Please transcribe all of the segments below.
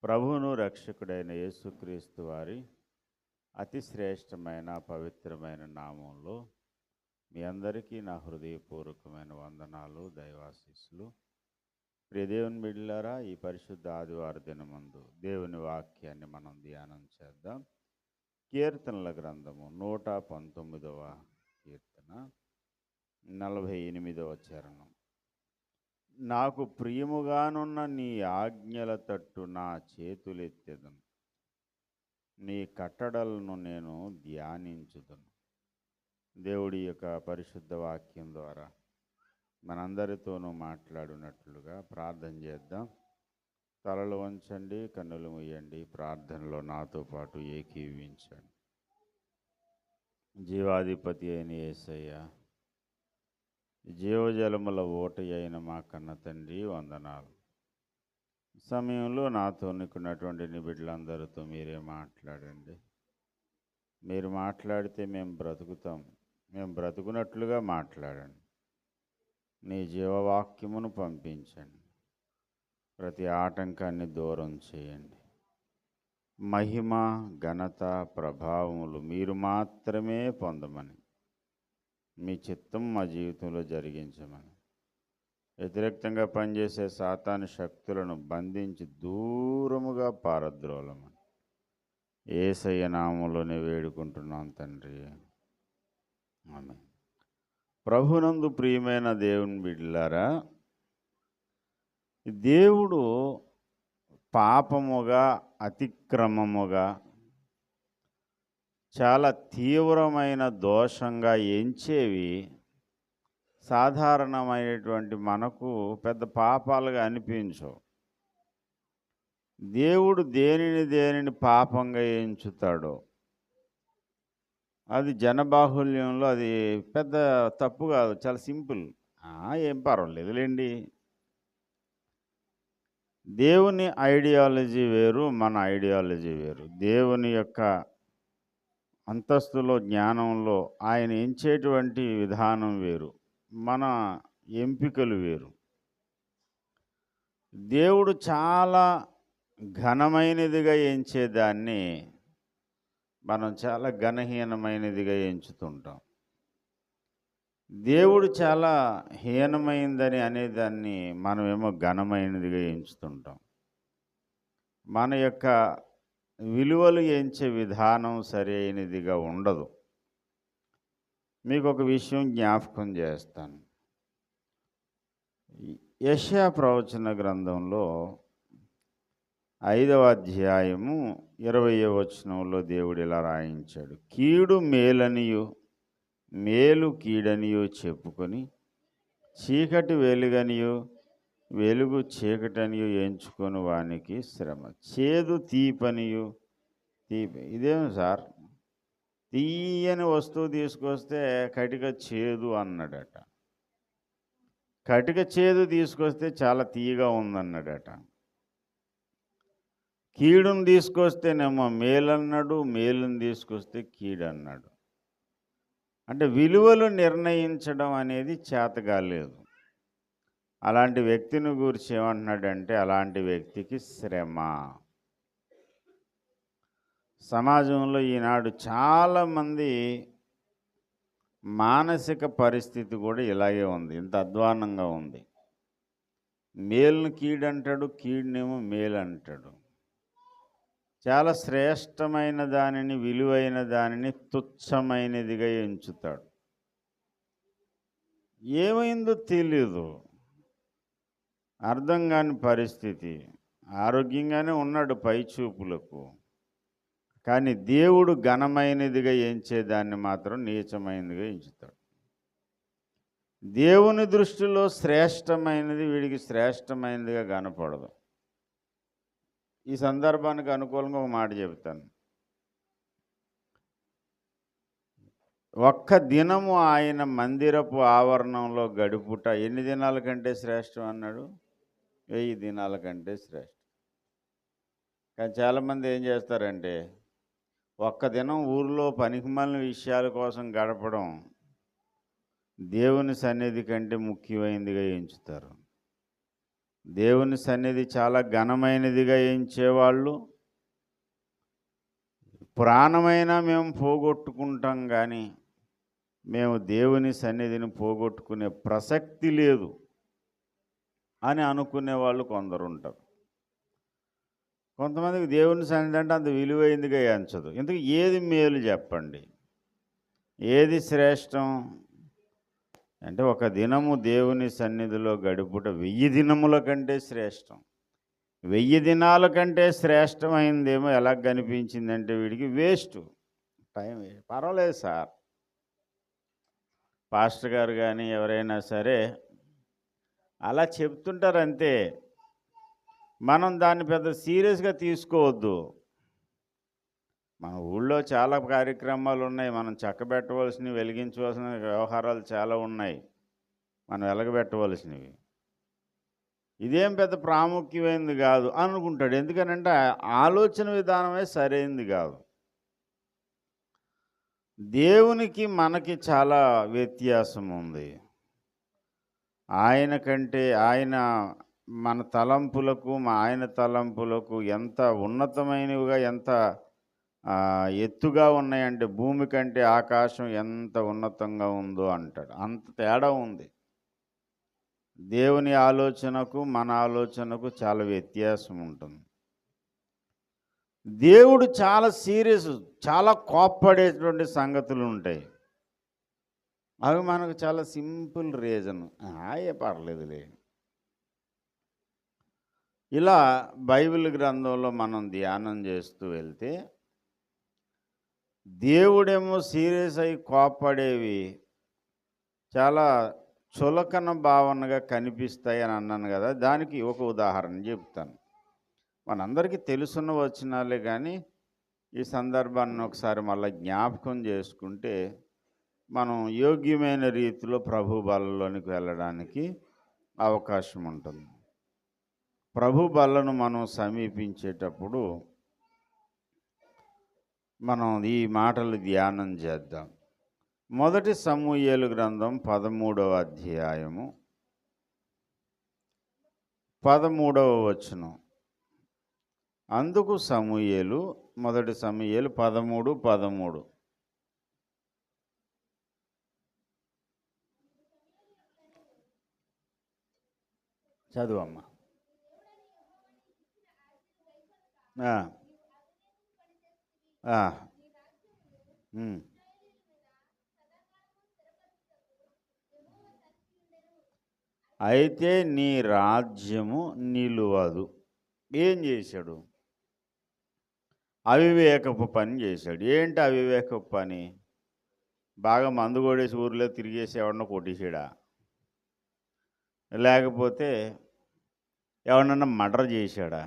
ప్రభువును రక్షకుడైన యేసుక్రీస్తు వారి అతి శ్రేష్టమైన పవిత్రమైన నామంలో మీ అందరికీ నా హృదయపూర్వకమైన వందనాలు, దైవాశీస్సులు. ప్రియ దేవుని బిడ్డలారా, ఈ పరిశుద్ధ ఆదివార దినమందు దేవుని వాక్యాన్ని మనం ధ్యానం చేద్దాం. కీర్తనల గ్రంథము 119వ కీర్తన 48వ చరణం. నాకు ప్రియముగానున్న నీ ఆజ్ఞల తట్టు నా చేతులెత్తెదను, నీ కట్టడలను నేను ధ్యానించుదును. దేవుడి యొక్క పరిశుద్ధ వాక్యం ద్వారా మనందరితోనూ మాట్లాడినట్లుగా ప్రార్థన చేద్దాం. తలలు వంచండి, కన్నులు మూయండి, ప్రార్థనలో నాతో పాటు ఏకీవించండి. జీవాధిపతి అయిన యేసయ్య, జీవజలముల ఓట అయిన మా కన్న తండ్రి, వందనాలు. సమయంలో నాతో నిక్కున్నటువంటి నీ బిడ్డలందరితో మీరే మాట్లాడండి. మీరు మాట్లాడితే మేము బ్రతుకుతాం. మేము బ్రతుకున్నట్లుగా మాట్లాడండి. నీ జీవవాక్యమును పంపించండి. ప్రతి ఆటంకాన్ని దూరం చేయండి. మహిమ, ఘనత, ప్రభావములు మీరు మాత్రమే పొందమని, మీ చిత్తం మా జీవితంలో జరిగించమని, వ్యతిరేక్తంగా పనిచేసే సాతాను శక్తులను బంధించి దూరముగా పారద్రోలమని యేసయ్య నామములోనే వేడుకుంటున్నాం తండ్రి, ఆమేన్. ప్రభునందు ప్రియమైన దేవుని బిడ్డలారా, దేవుడు పాపముగా, అతిక్రమముగా, చాలా తీవ్రమైన దోషంగా ఎంచేవి సాధారణమైనటువంటి మనకు పెద్ద పాపాలుగా అనిపించవు. దేవుడు దేనిని పాపంగా ఎంచుతాడో అది జనబాహుల్యంలో అది పెద్ద తప్పు కాదు, చాలా సింపుల్. ఏం పర్వాలేదులేండి. దేవుని ఐడియాలజీ వేరు, మన ఐడియాలజీ వేరు. దేవుని యొక్క అంతస్తులో, జ్ఞానంలో ఆయన ఎంచేటువంటి విధానం వేరు, మన ఎంపికలు వేరు. దేవుడు చాలా ఘనమైనదిగా ఎంచేదాన్ని మనం చాలా ఘనహీనమైనదిగా ఎంచుతుంటాం. దేవుడు చాలా హీనమైందని అనేదాన్ని మనమేమో ఘనమైనదిగా ఎంచుతుంటాం. మన యొక్క విలువలు ఎంచే విధానం సరి అయినదిగా ఉండదు. మీకు ఒక విషయం జ్ఞాపకం చేస్తాను. యెషయా ప్రవచన గ్రంథంలో 5వ అధ్యాయము 20వ వచనంలో దేవుడు ఇలా రాయించాడు. కీడు మేలనియు, మేలు కీడనియు చెప్పుకొని, చీకటి వెలుగనియు, వెలుగు చీకటనియు ఎంచుకొని వానికి శ్రమ. చేదు తీపనియు, తీపి. ఇదేం సార్, తీయని వస్తువు తీసుకొస్తే కటిక చేదు అన్నాడట. కటిక చేదు తీసుకొస్తే చాలా తీయగా ఉందన్నాడట. కీడును తీసుకొస్తేనేమో మేలన్నాడు, మేలుని తీసుకొస్తే కీడన్నాడు. అంటే విలువలు నిర్ణయించడం అనేది చేతగాలేదు. అలాంటి వ్యక్తిని గురించి ఏమంటున్నాడంటే, అలాంటి వ్యక్తికి శ్రమ. సమాజంలో ఈనాడు చాలామంది మానసిక పరిస్థితి కూడా ఇలాగే ఉంది, ఇంత అధ్వానంగా ఉంది. మేలును కీడంటాడు, కీడునేమో మేలు అంటాడు. చాలా శ్రేష్టమైన దానిని, విలువైన దానిని తుచ్చమైనదిగా ఎంచుతాడు. ఏమైందో తెలీదు, అర్థం కాని పరిస్థితి. ఆరోగ్యంగానే ఉన్నాడు పై చూపులకు, కానీ దేవుడు ఘనమైనదిగా ఎంచేదాన్ని మాత్రం నీచమైనదిగా ఎంచుతాడు. దేవుని దృష్టిలో శ్రేష్టమైనది వీడికి శ్రేష్టమైనదిగా కనపడదు. ఈ సందర్భానికి అనుకూలంగా ఒక మాట చెబుతాను. ఒక్క దినము ఆయన మందిరపు ఆవరణంలో గడుపుట ఎన్ని దినాల కంటే శ్రేష్టం అన్నాడు? 1000 దినాల కంటే శ్రేష్టం. కానీ చాలామంది ఏం చేస్తారంటే, ఒక్క దినం ఊరిలో పనికిమాలిన విషయాల కోసం గడపడం దేవుని సన్నిధి కంటే ముఖ్యమైనదిగా ఎంచుతారు. దేవుని సన్నిధి చాలా ఘనమైనదిగా ఎంచేవాళ్ళు ప్రాణమైనా మేము పోగొట్టుకుంటాం, కానీ మేము దేవుని సన్నిధిని పోగొట్టుకునే ప్రసక్తి లేదు అని అనుకునే వాళ్ళు కొందరు ఉంటారు. కొంతమందికి దేవుని సన్నిధి అంటే అంత విలువైందిగా ఎంచదు. ఇందుకు ఏది మేలు చెప్పండి? ఏది శ్రేష్టం అంటే, ఒక దినము దేవుని సన్నిధిలో గడుపుట 1000 దినముల కంటే శ్రేష్టం. 1000 దినాల కంటే శ్రేష్టమైందేమో ఎలా కనిపించిందంటే వీడికి వేస్ట్ టైం. పర్వాలేదు సార్, పాస్టర్ గారు కానీ ఎవరైనా సరే అలా చెప్తుంటారు అంతే. మనం దాన్ని పెద్ద సీరియస్గా తీసుకోవద్దు. మన ఊళ్ళో చాలా కార్యక్రమాలు ఉన్నాయి, మనం చక్కబెట్టవలసినవి, వెలిగించవలసిన వ్యవహారాలు చాలా ఉన్నాయి, మనం వెలగబెట్టవలసినవి. ఇదేం పెద్ద ప్రాముఖ్యమైనది కాదు అనుకుంటాడు. ఎందుకనంటే ఆలోచన విధానమే సరైనది కాదు. దేవునికి మనకి చాలా వ్యత్యాసం ఉంది. ఆయన కంటే ఆయన మన తలంపులకు ఆయన తలంపులకు ఎంత ఉన్నతమైనవిగా, ఎంత ఎత్తుగా ఉన్నాయంటే భూమి కంటే ఆకాశం ఎంత ఉన్నతంగా ఉందో అంటాడు. అంత తేడా ఉంది. దేవుని ఆలోచనకు మన ఆలోచనకు చాలా వ్యత్యాసం ఉంటుంది. దేవుడు చాలా సీరియస్, చాలా కోప్పడేటువంటి సంగతులు ఉంటాయి. అవి మనకు చాలా సింపుల్ రీజన్, ఏ పర్లేదులే. ఇలా బైబిల్ గ్రంథంలో మనం ధ్యానం చేస్తూ వెళ్తే దేవుడేమో సీరియస్ అయి కోప్పడేవి చాలా చులకన భావనగా కనిపిస్తాయి అని అన్నాను కదా. దానికి ఒక ఉదాహరణ చెప్తాను. మనందరికీ తెలుసున్న వచనాలే, కానీ ఈ సందర్భాన్ని ఒకసారి మళ్ళీ జ్ఞాపకం చేసుకుంటే మనం యోగ్యమైన రీతిలో ప్రభు బలలోనికి వెళ్ళడానికి అవకాశం ఉంటుంది. ప్రభు బలను మనం సమీపించేటప్పుడు మనం ఈ మాటలు ధ్యానం చేద్దాం. మొదటి సమూయేలు గ్రంథం 13వ అధ్యాయము 13వ వచనం. అందుకు సమూయేలు, మొదటి సమూయేలు 13:13. చదువమ్మా. అయితే నీ రాజ్యము నిలువదు. ఏం చేశాడు? అవివేకపు పని చేశాడు. ఏంటి అవివేకపు పని? బాగా మందు కొడేసి ఊర్లో తిరిగేసి ఎవడన్నా కొట్టేసాడా? లేకపోతే ఎవడన్నా మర్డర్ చేశాడా?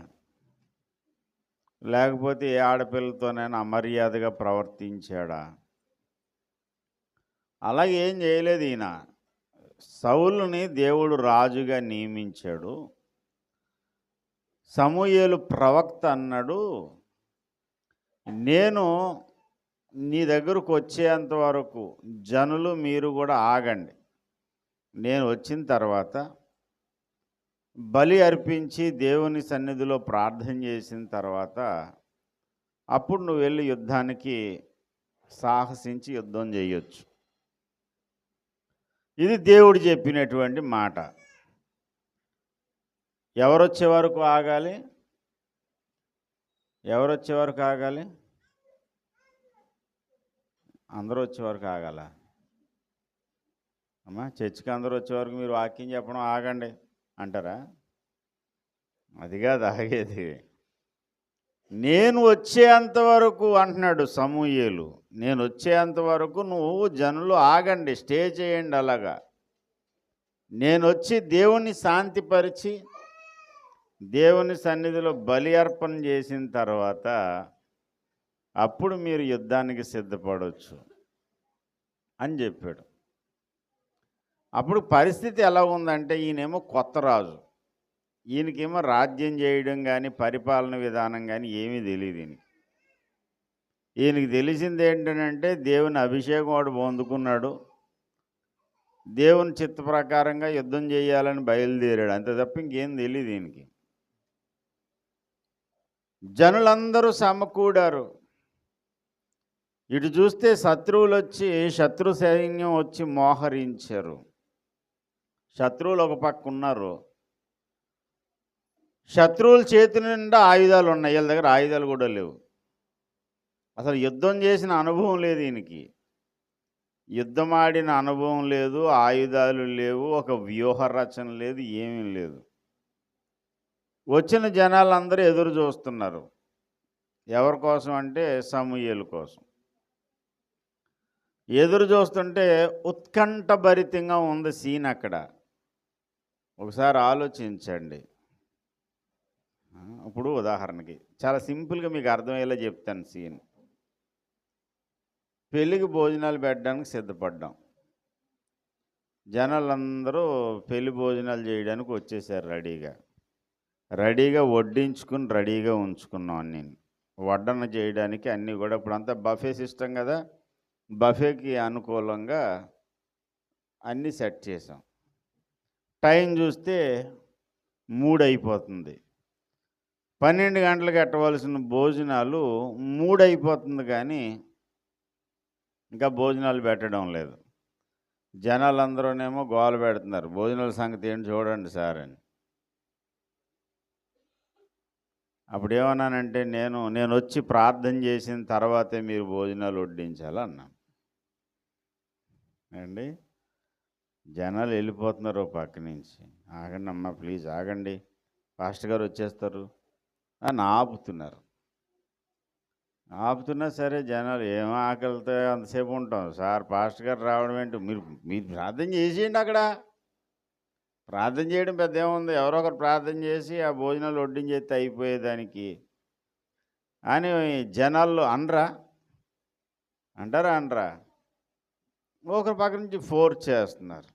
లేకపోతే ఏ ఆడపిల్లతోనైనా అమర్యాదగా ప్రవర్తించాడా? అలాగే ఏం చేయలేదు ఈయన. సౌలుని దేవుడు రాజుగా నియమించాడు. సమూయేలు ప్రవక్త అన్నాడు, నేను నీ దగ్గరకు వచ్చేంత వరకు జనులు మీరు కూడా ఆగండి. నేను వచ్చిన తర్వాత బలి అర్పించి దేవుని సన్నిధిలో ప్రార్థన చేసిన తర్వాత అప్పుడు నువ్వు వెళ్ళి యుద్ధానికి సాహసించి యుద్ధం చేయొచ్చు. ఇది దేవుడు చెప్పినటువంటి మాట. ఎవరొచ్చే వరకు ఆగాలి? ఎవరొచ్చే వరకు ఆగాలి? అందరూ వచ్చే వరకు ఆగాల అమ్మా? చర్చికి అందరూ వచ్చే వరకు మీరు వాక్యం చెప్పడం ఆగండి అంటారా? అది కాదు ఆగేది. నేను వచ్చేంత వరకు అంటున్నాడు సమూయేలు. నేను వచ్చేంత వరకు నువ్వు జనులు ఆగండి, స్టే చేయండి. అలాగా నేను వచ్చి దేవుని శాంతిపరిచి దేవుని సన్నిధిలో బలి అర్పణ చేసిన తర్వాత అప్పుడు మీరు యుద్ధానికి సిద్ధపడవచ్చు అని చెప్పాడు. అప్పుడు పరిస్థితి ఎలా ఉందంటే, ఈయనేమో కొత్త రాజు, ఈయనకేమో రాజ్యం చేయడం కానీ పరిపాలన విధానం కానీ ఏమీ తెలియదు. ఈయనకి తెలిసింది ఏంటంటే దేవుని అభిషేకం వాడు పొందుకున్నాడు, దేవుని చిత్త ప్రకారంగా యుద్ధం చేయాలని బయలుదేరాడు, అంతే తప్ప ఇంకేం తెలియదు దీనికి. జనులందరూ సమకూడారు. ఇటు చూస్తే శత్రు సైన్యం వచ్చి మోహరించారు. శత్రువులు ఒక పక్క ఉన్నారు. శత్రువుల చేతి నిండా ఆయుధాలు ఉన్నాయి, వీళ్ళ దగ్గర ఆయుధాలు కూడా లేవు. అసలు యుద్ధం చేసిన అనుభవం లేదు ఈయనకి. యుద్ధం ఆడిన అనుభవం లేదు, ఆయుధాలు లేవు, ఒక వ్యూహ రచన లేదు, ఏమీ లేదు. వచ్చిన జనాలందరూ ఎదురు చూస్తున్నారు. ఎవరి కోసం అంటే సమూయేలు కోసం. ఎదురు చూస్తుంటే ఉత్కంఠభరితంగా ఉంది సీన్ అక్కడ. ఒకసారి ఆలోచించండి. ఇప్పుడు ఉదాహరణకి చాలా సింపుల్గా మీకు అర్థమయ్యేలా చెప్తాను సీన్. పెళ్ళికి భోజనాలు పెట్టడానికి సిద్ధపడ్డాం. జనాలందరూ పెళ్లి భోజనాలు చేయడానికి వచ్చేసారు రెడీగా వడ్డించుకుని రెడీగా ఉంచుకున్నాం. నేను వడ్డన చేయడానికి అన్నీ కూడా ఇప్పుడంతా బఫే సిస్టమ్ కదా, బఫేకి అనుకూలంగా అన్నీ సెట్ చేసాం. టైం చూస్తే 3 అయిపోతుంది. 12 గంటలకు ఎట్టవలసిన భోజనాలు 3 అయిపోతుంది, కానీ ఇంకా భోజనాలు పెట్టడం లేదు. జనాలందరూనేమో గోల పెడుతున్నారు, భోజనాల సంగతి ఏంటి చూడండి సార్ అని. అప్పుడు ఏమన్నానంటే, నేను వచ్చి ప్రార్థన చేసిన తర్వాతే మీరు భోజనాలు వడ్డించాలన్నా అండి. జనాలు వెళ్ళిపోతున్నారు పక్క నుంచి. ఆగండి అమ్మా, ప్లీజ్ ఆగండి, పాస్టర్ గారు వచ్చేస్తారు అని ఆపుతున్నా సరే జనాలు ఏం ఆకలితో అంతసేపు ఉంటాం సార్, పాస్టర్ గారు రావడం ఏంటి, మీరు ప్రార్థన చేసేయండి. అక్కడ ప్రార్థన చేయడం పెద్ద ఏముంది, ఎవరో ఒకరు ప్రార్థన చేసి ఆ భోజనాలు వడ్డించేస్తే అయిపోయేదానికి అని జనాలు అంటారా ఒకరి పక్క నుంచి ఫోర్స్ చేస్తున్నారు.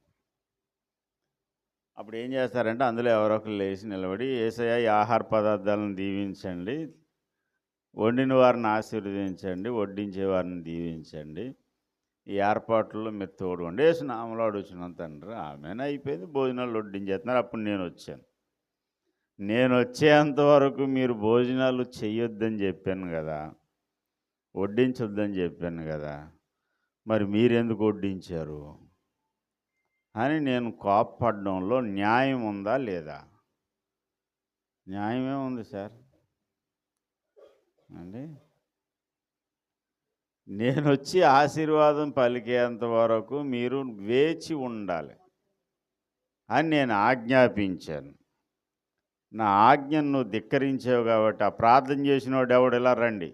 అప్పుడు ఏం చేస్తారంటే, అందులో ఎవరో ఒకరు లేచి నిలబడి, యేసయ్య ఈ ఆహార పదార్థాలను దీవించండి, వండిన వారిని ఆశీర్వదించండి, వడ్డించే వారిని దీవించండి, ఈ ఏర్పాట్లలో మీరు తోడుకోండి, యేసు నామములో అడుగుచున్నాను తండ్రి, ఆమెను. అయిపోయింది, భోజనాలు వడ్డించేస్తున్నారు. అప్పుడు నేను వచ్చేంత వరకు మీరు భోజనాలు చెయ్యొద్దని చెప్పాను కదా, వడ్డించొద్దని చెప్పాను కదా, మరి మీరెందుకు వడ్డించారు అని నేను కోప్పడడంలో న్యాయం ఉందా లేదా? న్యాయమే ఉంది సార్ అండి. నేను వచ్చి ఆశీర్వాదం పలికేంత వరకు మీరు వేచి ఉండాలి అని నేను ఆజ్ఞాపించాను. నా ఆజ్ఞను నువ్వు ధిక్కరించావు కాబట్టి ఆ ప్రార్థన చేసినోడు ఎవడు ఇలా రండి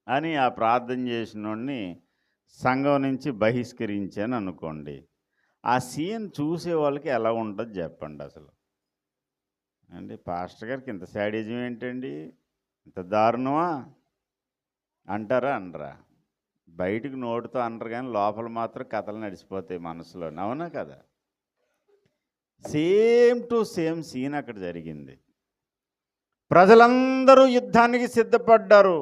అని ఆ ప్రార్థన చేసినోడిని సంఘం నుంచి బహిష్కరించాను అనుకోండి. ఆ సీన్ చూసే వాళ్ళకి ఎలా ఉంటుంది చెప్పండి అసలు అండి. పాస్టర్ గారికి ఇంత శాడిజం ఏంటండి, ఇంత దారుణమా అంటారా అనరా? బయటికి నోటితో అనరు, కానీ లోపల మాత్రం కథలు నడిచిపోతాయి మనసులో. అవునా కదా? సేమ్ టు సేమ్ సీన్ అక్కడ జరిగింది. ప్రజలందరూ యుద్ధానికి సిద్ధపడ్డారు,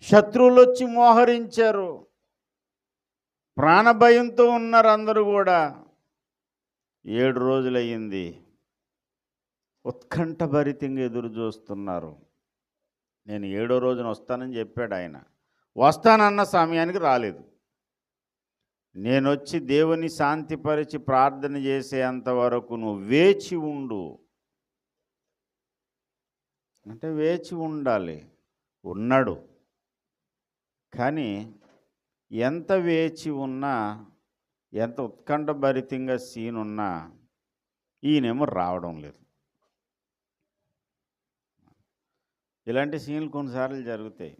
శత్రువులు వచ్చి మోహరించారు, ప్రాణభయంతో ఉన్నారు అందరూ కూడా. 7 రోజులయ్యింది, ఉత్కంఠభరితంగా ఎదురు చూస్తున్నారు. నేను 7వ రోజున వస్తానని చెప్పాడు ఆయన. వస్తానన్న సమయానికి రాలేదు. నేను వచ్చి దేవుని శాంతిపరిచి ప్రార్థన చేసేంత వరకు నువ్వు వేచి ఉండు అంటే వేచి ఉండాలి. ఉన్నాడు, కానీ ఎంత వేచి ఉన్నా, ఎంత ఉత్కంఠభరితంగా సీన్ ఉన్నా ఈయనేమో రావడం లేదు. ఇలాంటి సీన్లు కొన్నిసార్లు జరుగుతాయి.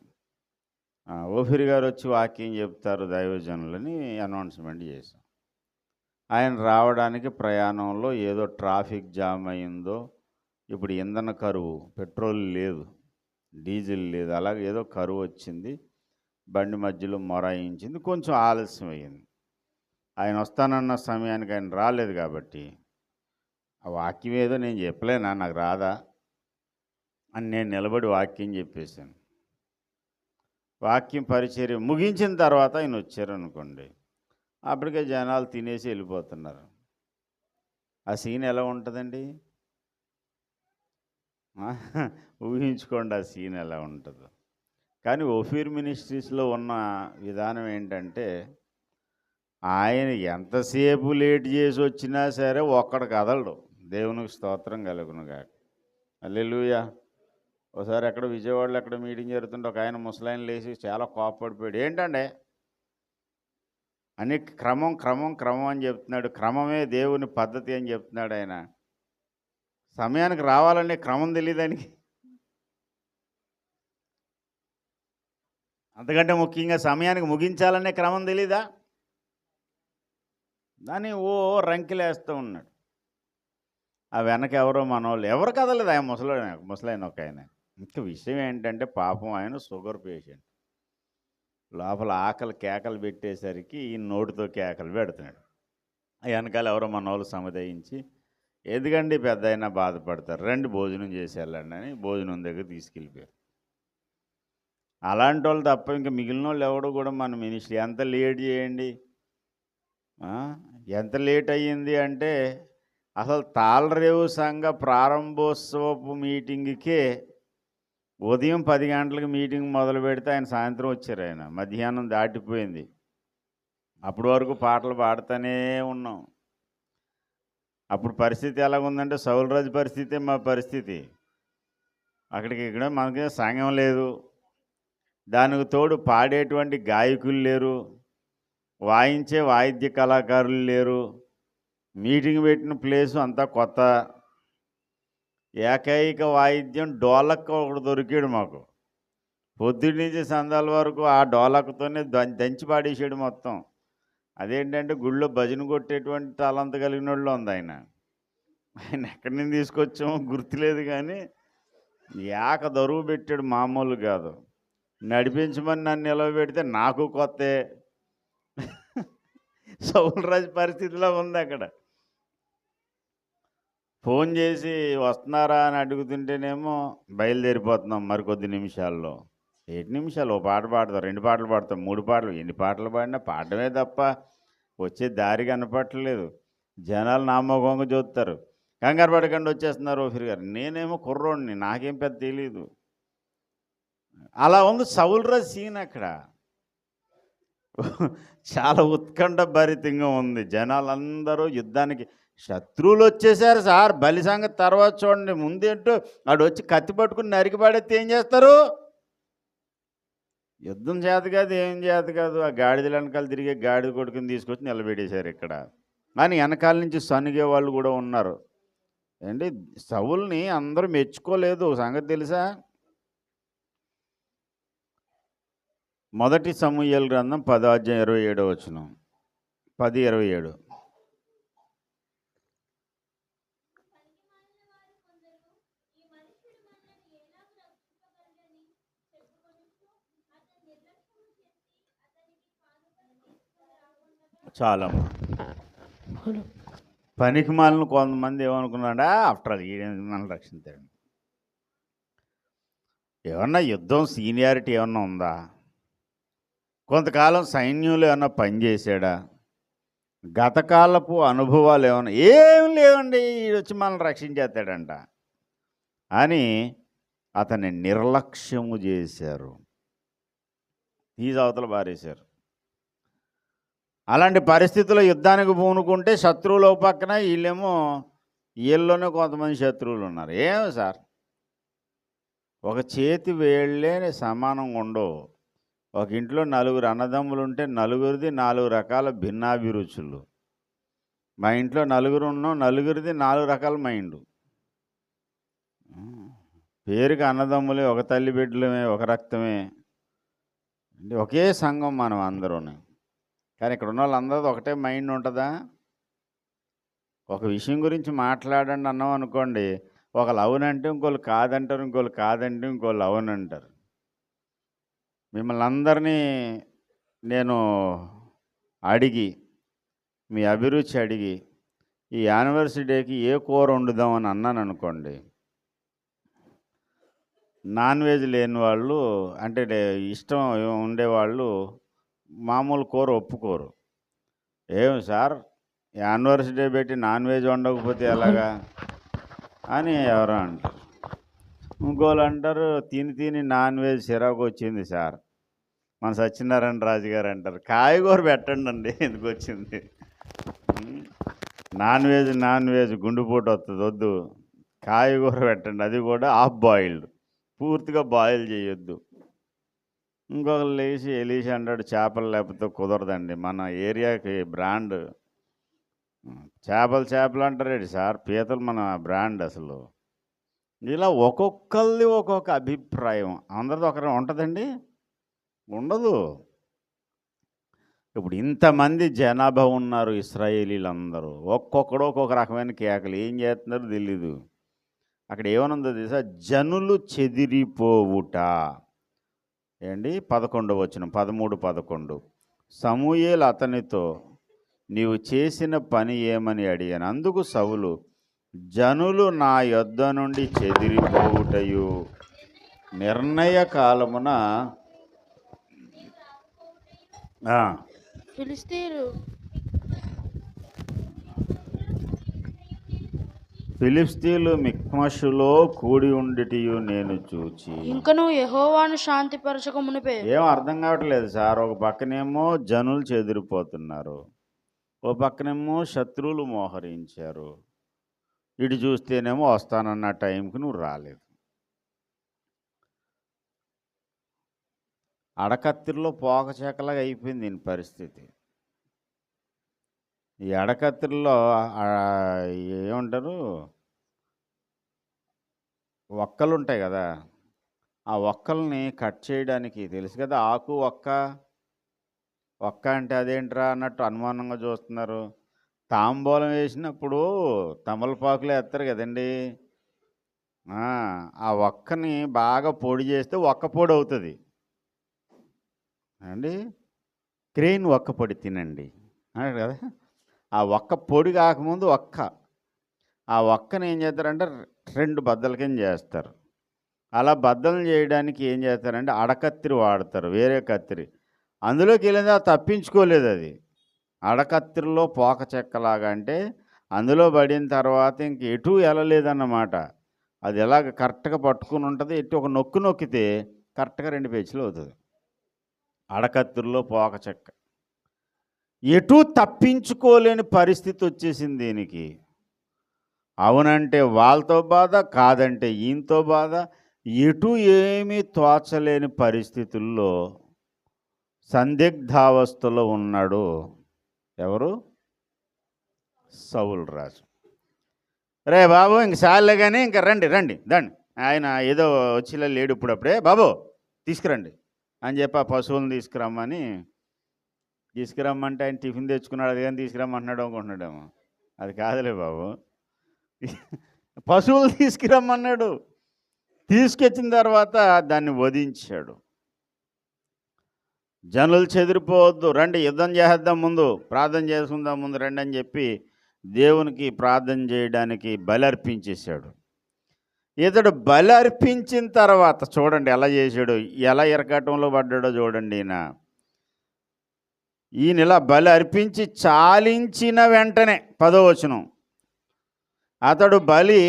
ఓఫిరి గారు వచ్చి వాక్యం చెప్తారు దైవజనులని అనౌన్స్మెంట్ చేశాం. ఆయన రావడానికి ప్రయాణంలో ఏదో ట్రాఫిక్ జామ్ అయిందో, ఇప్పుడు ఇంధన కరువు, పెట్రోల్ లేదు, డీజిల్ లేదు, అలాగే ఏదో కరువు వచ్చింది, బండి మధ్యలో మొరాయించింది, కొంచెం ఆలస్యం అయ్యింది. ఆయన వస్తానన్న సమయానికి ఆయన రాలేదు. కాబట్టి ఆ వాక్యం ఏదో నేను చెప్పలేనా, నాకు రాదా అని నేను నిలబడి వాక్యం చెప్పేశాను. వాక్యం పరిచర్య ముగించిన తర్వాత ఆయన వచ్చారనుకోండి, అప్పటికే జనాలు తినేసి వెళ్ళిపోతున్నారు. ఆ సీన్ ఎలా ఉంటుందండి? ఊహించుకోండి ఆ సీన్ ఎలా ఉంటుందో. కానీ ఓఫీర్ మినిస్ట్రీస్లో ఉన్న విధానం ఏంటంటే, ఆయన ఎంతసేపు లేట్ చేసి వచ్చినా సరే ఒక్కడు కదలడు. దేవునికి స్తోత్రం కలుగునుగాక. హల్లెలూయా. ఒకసారి ఎక్కడ విజయవాడలో ఎక్కడ మీటింగ్ జరుగుతుంటే ఒక ఆయన ముసలాయన లేచి చాలా కోపపడిపోయాడు. ఏంటంటే అని క్రమం క్రమం క్రమం అని చెప్తున్నాడు. క్రమమే దేవుని పద్ధతి అని చెప్తున్నాడు ఆయన. సమయానికి రావాలనే క్రమం తెలియదానికి. అంతకంటే ముఖ్యంగా సమయానికి ముగించాలనే క్రమం తెలీదా? దాన్ని రంకిలేస్తూ ఉన్నాడు. ఆ వెనక ఎవరో మనోళ్ళు ఎవరు కదలేదు. ఆయన ముసలాయన ఒక ఆయన. ఇంకా విషయం ఏంటంటే పాపం ఆయన షుగర్ పేషెంట్. లోపల ఆకలి కేకలు పెట్టేసరికి ఈ నోటితో కేకలు పెడుతున్నాడు. వెనకాల ఎవరో మనోళ్ళు సముదాయించి, ఎందుకండి పెద్ద అయినా బాధపడతారు, రండి భోజనం చేసి వెళ్ళండి అని భోజనం దగ్గర తీసుకెళ్ళిపోయారు. అలాంటి వాళ్ళు తప్ప ఇంకా మిగిలిన వాళ్ళు ఎవడు కూడా మన మినిస్ట్రీ ఎంత లేట్ చేయండి. ఎంత లేట్ అయ్యింది అంటే అసలు తాళరేవు సంఘ ప్రారంభోత్సవపు మీటింగ్కే ఉదయం 10 గంటలకు మీటింగ్ మొదలు పెడితే ఆయన సాయంత్రం వచ్చారు. ఆయన మధ్యాహ్నం దాటిపోయింది. అప్పటి వరకు పాటలు పాడుతూనే ఉన్నాం. అప్పుడు పరిస్థితి ఎలాగుందంటే సౌలరాజు పరిస్థితే మా పరిస్థితి. అక్కడికి ఇక్కడ మనకి సంఘం లేదు, దానికి తోడు పాడేటువంటి గాయకులు లేరు, వాయించే వాయిద్య కళాకారులు లేరు. మీటింగ్ పెట్టిన ప్లేసు అంతా కొత్త. ఏకైక వాయిద్యం డోలక్ ఒకటి దొరికాడు మాకు. పొద్దుటి నుంచి సందాల వరకు ఆ డోలక్తోనే దంచి పాడేసాడు మొత్తం. అదేంటంటే గుళ్ళో భజన కొట్టేటువంటి తలంత కలిగిన వాళ్ళు ఉంది ఆయన. ఎక్కడి నుంచి తీసుకొచ్చామో గుర్తులేదు, కానీ ఏక దరువు పెట్టాడు, మామూలు కాదు. నడిపించమని నన్ను నిలవబెడితే నాకు కొత్తే. సౌలరాజు పరిస్థితిలో ఉంది అక్కడ. ఫోన్ చేసి వస్తున్నారా అని అడుగుతుంటేనేమో బయలుదేరిపోతున్నాం మరికొద్ది నిమిషాల్లో. 7 నిమిషాలు ఓ పాట పాడతాం, 2 పాటలు పాడతాం, 3 పాటలు, ఎన్ని పాటలు పాడినా పాడమే తప్ప వచ్చే దారి కనపట్టలేదు. జనాలు నామోఘంగా చూస్తారు. కంగారు పడకండి వచ్చేస్తున్నారు ఓఫీర్ గారు. నేనేమో కుర్రోడిని, నాకేం పెద్ద తెలీదు. అలా ఉంది సౌలరాజు సీన్ అక్కడ. చాలా ఉత్కంఠ భరితంగా ఉంది. జనాలందరూ యుద్ధానికి శత్రువులు వచ్చేసారు సార్. బలి సంగతి తర్వాత చూడండి. ముందేంటో వాడు వచ్చి కత్తి పట్టుకుని నరికి పడేస్తే ఏం చేస్తారు? యుద్ధం చేత కాదు, ఏం చేత కాదు. ఆ గాడిదల వెనకాల తిరిగే గాడిద కొడుకుని తీసుకొచ్చి నిలబెట్టేశారు ఇక్కడ. కానీ వెనకాల నుంచి సనిగే వాళ్ళు కూడా ఉన్నారు. ఏంటి సౌలుని అందరూ మెచ్చుకోలేదు, సంగతి తెలుసా? మొదటి సమూయేలు గ్రంథం 10:27 10:27. చాలా పనికి మాలిన కొంతమంది ఏమనుకున్నాడా, ఆఫ్టర్ ఆల్ మనల్ని రక్షించాడు. ఏమన్నా యుద్ధం సీనియారిటీ ఏమన్నా ఉందా? కొంతకాలం సైన్యంలో ఏమన్నా పనిచేసాడా? గతకాలపు అనుభవాలు ఏమన్నా? ఏం లేవండి. వచ్చి మనల్ని రక్షించేస్తాడంట అని అతన్ని నిర్లక్ష్యము చేశారు, తీసి అవతల బారేశారు. అలాంటి పరిస్థితుల్లో యుద్ధానికి పూనుకుంటే శత్రువులు పక్కన, వీళ్ళలోనే కొంతమంది శత్రువులు ఉన్నారు. ఏమి సార్, ఒక చేతి వేళ్ళే సమానంగా ఉండవు. ఒక ఇంట్లో 4 అన్నదమ్ములు ఉంటే నలుగురిది 4 రకాల భిన్నాభిరుచులు. మా ఇంట్లో 4 ఉన్నాం, నలుగురిది 4 రకాల మైండు. పేరుకి అన్నదమ్ములే, ఒక తల్లి బిడ్డలమే, ఒక రక్తమే, ఒకే సంఘం మనం అందరూ. కానీ ఇక్కడ ఉన్న వాళ్ళందరిది ఒకటే మైండ్ ఉంటుందా? ఒక విషయం గురించి మాట్లాడండి అన్నాం అనుకోండి, ఒకళ్ళు అవునంటే ఇంకోళ్ళు కాదంటారు, ఇంకోళ్ళు కాదంటే ఇంకోళ్ళు అవునంటారు. మిమ్మల్ని అందరినీ నేను అడిగి, మీ అభిరుచి అడిగి, ఈ యానివర్సరీ డేకి ఏ కూర వండుదామని అన్నాను అనుకోండి, నాన్ వెజ్ లేని వాళ్ళు, అంటే ఇష్టం ఉండేవాళ్ళు మామూలు కూర ఒప్పుకోరు. ఏం సార్ యానివర్సరీ పెట్టి నాన్ వెజ్ వండకపోతే ఎలాగా అని ఎవరో అంటారు. ఇంకోళ్ళు అంటారు తిని నాన్ వెజ్ చిరాకు వచ్చింది సార్. మన సత్యనారాయణ రాజు గారు అంటారు కాయగూర పెట్టండి అండి ఎందుకు వచ్చింది. నాన్ వెజ్ గుండెపోటు వస్తుంది, వద్దు కాయగూర పెట్టండి, అది కూడా హాఫ్ బాయిల్డ్, పూర్తిగా బాయిల్ చేయొద్దు. ఇంకొకరు ఎలీసి అంటాడు చేపలు లేకపోతే కుదరదండి, మన ఏరియాకి బ్రాండ్ చేపలు అంటారేంటి సార్, పీతలు మన బ్రాండ్ అసలు. ఇలా ఒక్కొక్కరిది ఒక్కొక్క అభిప్రాయం, అందరిది ఒకరి ఉంటుందండి, ఉండదు. ఇప్పుడు ఇంతమంది జనాభా ఉన్నారు ఇశ్రాయేలీలందరూ, ఒక్కొక్కడు ఒక్కొక్క రకమైన కేకలు, ఏం చేస్తున్నారో తెలీదు. అక్కడ ఏమనుందో తెలుసా, జనులు చెదిరిపోవుట. ఏంటి 11వ వచనం, 13-11. సమూయేలు అతనితో నీవు చేసిన పని ఏమని అడిగాను. అందుకు సౌలు, జనులు నా యొద్ద నుండి చెదిరిపోవుటయు నిర్ణయ కాలమున ఫిలిష్తీయులు మిక్మషులో కూడి ఉండిటియు నేను చూచి. ఇంకను యెహోవాను శాంతిపరచక మునిపే. ఏం అర్థం కావట్లేదు సార్, ఒక పక్కనేమో జనులు చెదిరిపోతున్నారు, ఓ పక్కనేమో శత్రువులు మోహరించారు, ఇటు చూస్తేనేమో వస్తానన్న టైంకి నువ్వు రాలేదు. అడకత్తిరిలో పోక చెక్కలాగా అయిపోయింది దీని పరిస్థితి. ఈ అడకత్తిరిలో ఏమంటారు, ఒక్కలు ఉంటాయి కదా, ఆ ఒక్కల్ని కట్ చేయడానికి తెలుసు కదా, ఆకు ఒక్క అంటే అదేంట్రా అన్నట్టు అనుమానంగా చూస్తున్నారు. తాంబూలం వేసినప్పుడు తమలపాకులు వేస్తారు కదండి, ఆ ఒక్కని బాగా పొడి చేస్తే ఒక్క పొడి అవుతుంది అండి. క్రెయిన్ ఒక్క పొడి తినండి అన్నాడు కదా, ఆ ఒక్క పొడి కాకముందు ఆ ఒక్కని ఏం చేస్తారంటే 2 బద్దల కింద చేస్తారు. అలా బద్దలు చేయడానికి ఏం చేస్తారంటే అడకత్తిరి వాడతారు, వేరే కత్తిరి. అందులోకి వెళ్ళింది అది తప్పించుకోలేదు, అది అడకత్తిరిలో పోక చెక్కలాగా, అంటే అందులో పడిన తర్వాత ఇంక ఎటు వెళ్ళలేదన్నమాట. అది ఎలాగ కరెక్ట్గా పట్టుకుని ఉంటుంది, ఎటు ఒక నొక్కితే కరెక్ట్గా 2 పేజీలు అవుతుంది. అడకత్తిరిలో పోక చెక్క, ఎటు తప్పించుకోలేని పరిస్థితి వచ్చేసింది దీనికి. అవునంటే వాళ్ళతో బాధ, కాదంటే ఈయనతో బాధ, ఎటు ఏమీ తోచలేని పరిస్థితుల్లో సందిగ్ధావస్థలో ఉన్నాడు ఎవరు, సౌలు రాజు. రే బాబు ఇంక చాలే కానీ ఇంకా రండి ఆయన ఏదో వచ్చిలా లేడు ఇప్పుడప్పుడే, బాబు తీసుకురండి అని చెప్పి ఆ పశువులను తీసుకురమ్మంటే ఆయన టిఫిన్ తెచ్చుకున్నాడు, అది కానీ తీసుకురమ్మంటున్నాడు అనుకుంటున్నాడేమో. అది కాదులే బాబు, పశువులు తీసుకురమ్మన్నాడు. తీసుకొచ్చిన తర్వాత దాన్ని వధించాడు. జనులు చెదిరిపోవద్దు, రండి యుద్ధం చేసేద్దాం, ముందు ప్రార్థన చేసుకుందాం, ముందు రండి అని చెప్పి దేవునికి ప్రార్థన చేయడానికి బలి అర్పించేశాడు. ఇతడు బలి అర్పించిన తర్వాత చూడండి ఎలా చేశాడు, ఎలా ఇరకటంలో పడ్డాడో చూడండి. ఈయన ఇలా బలి అర్పించి చాలించిన వెంటనే 10వ వచనం, అతడు బలి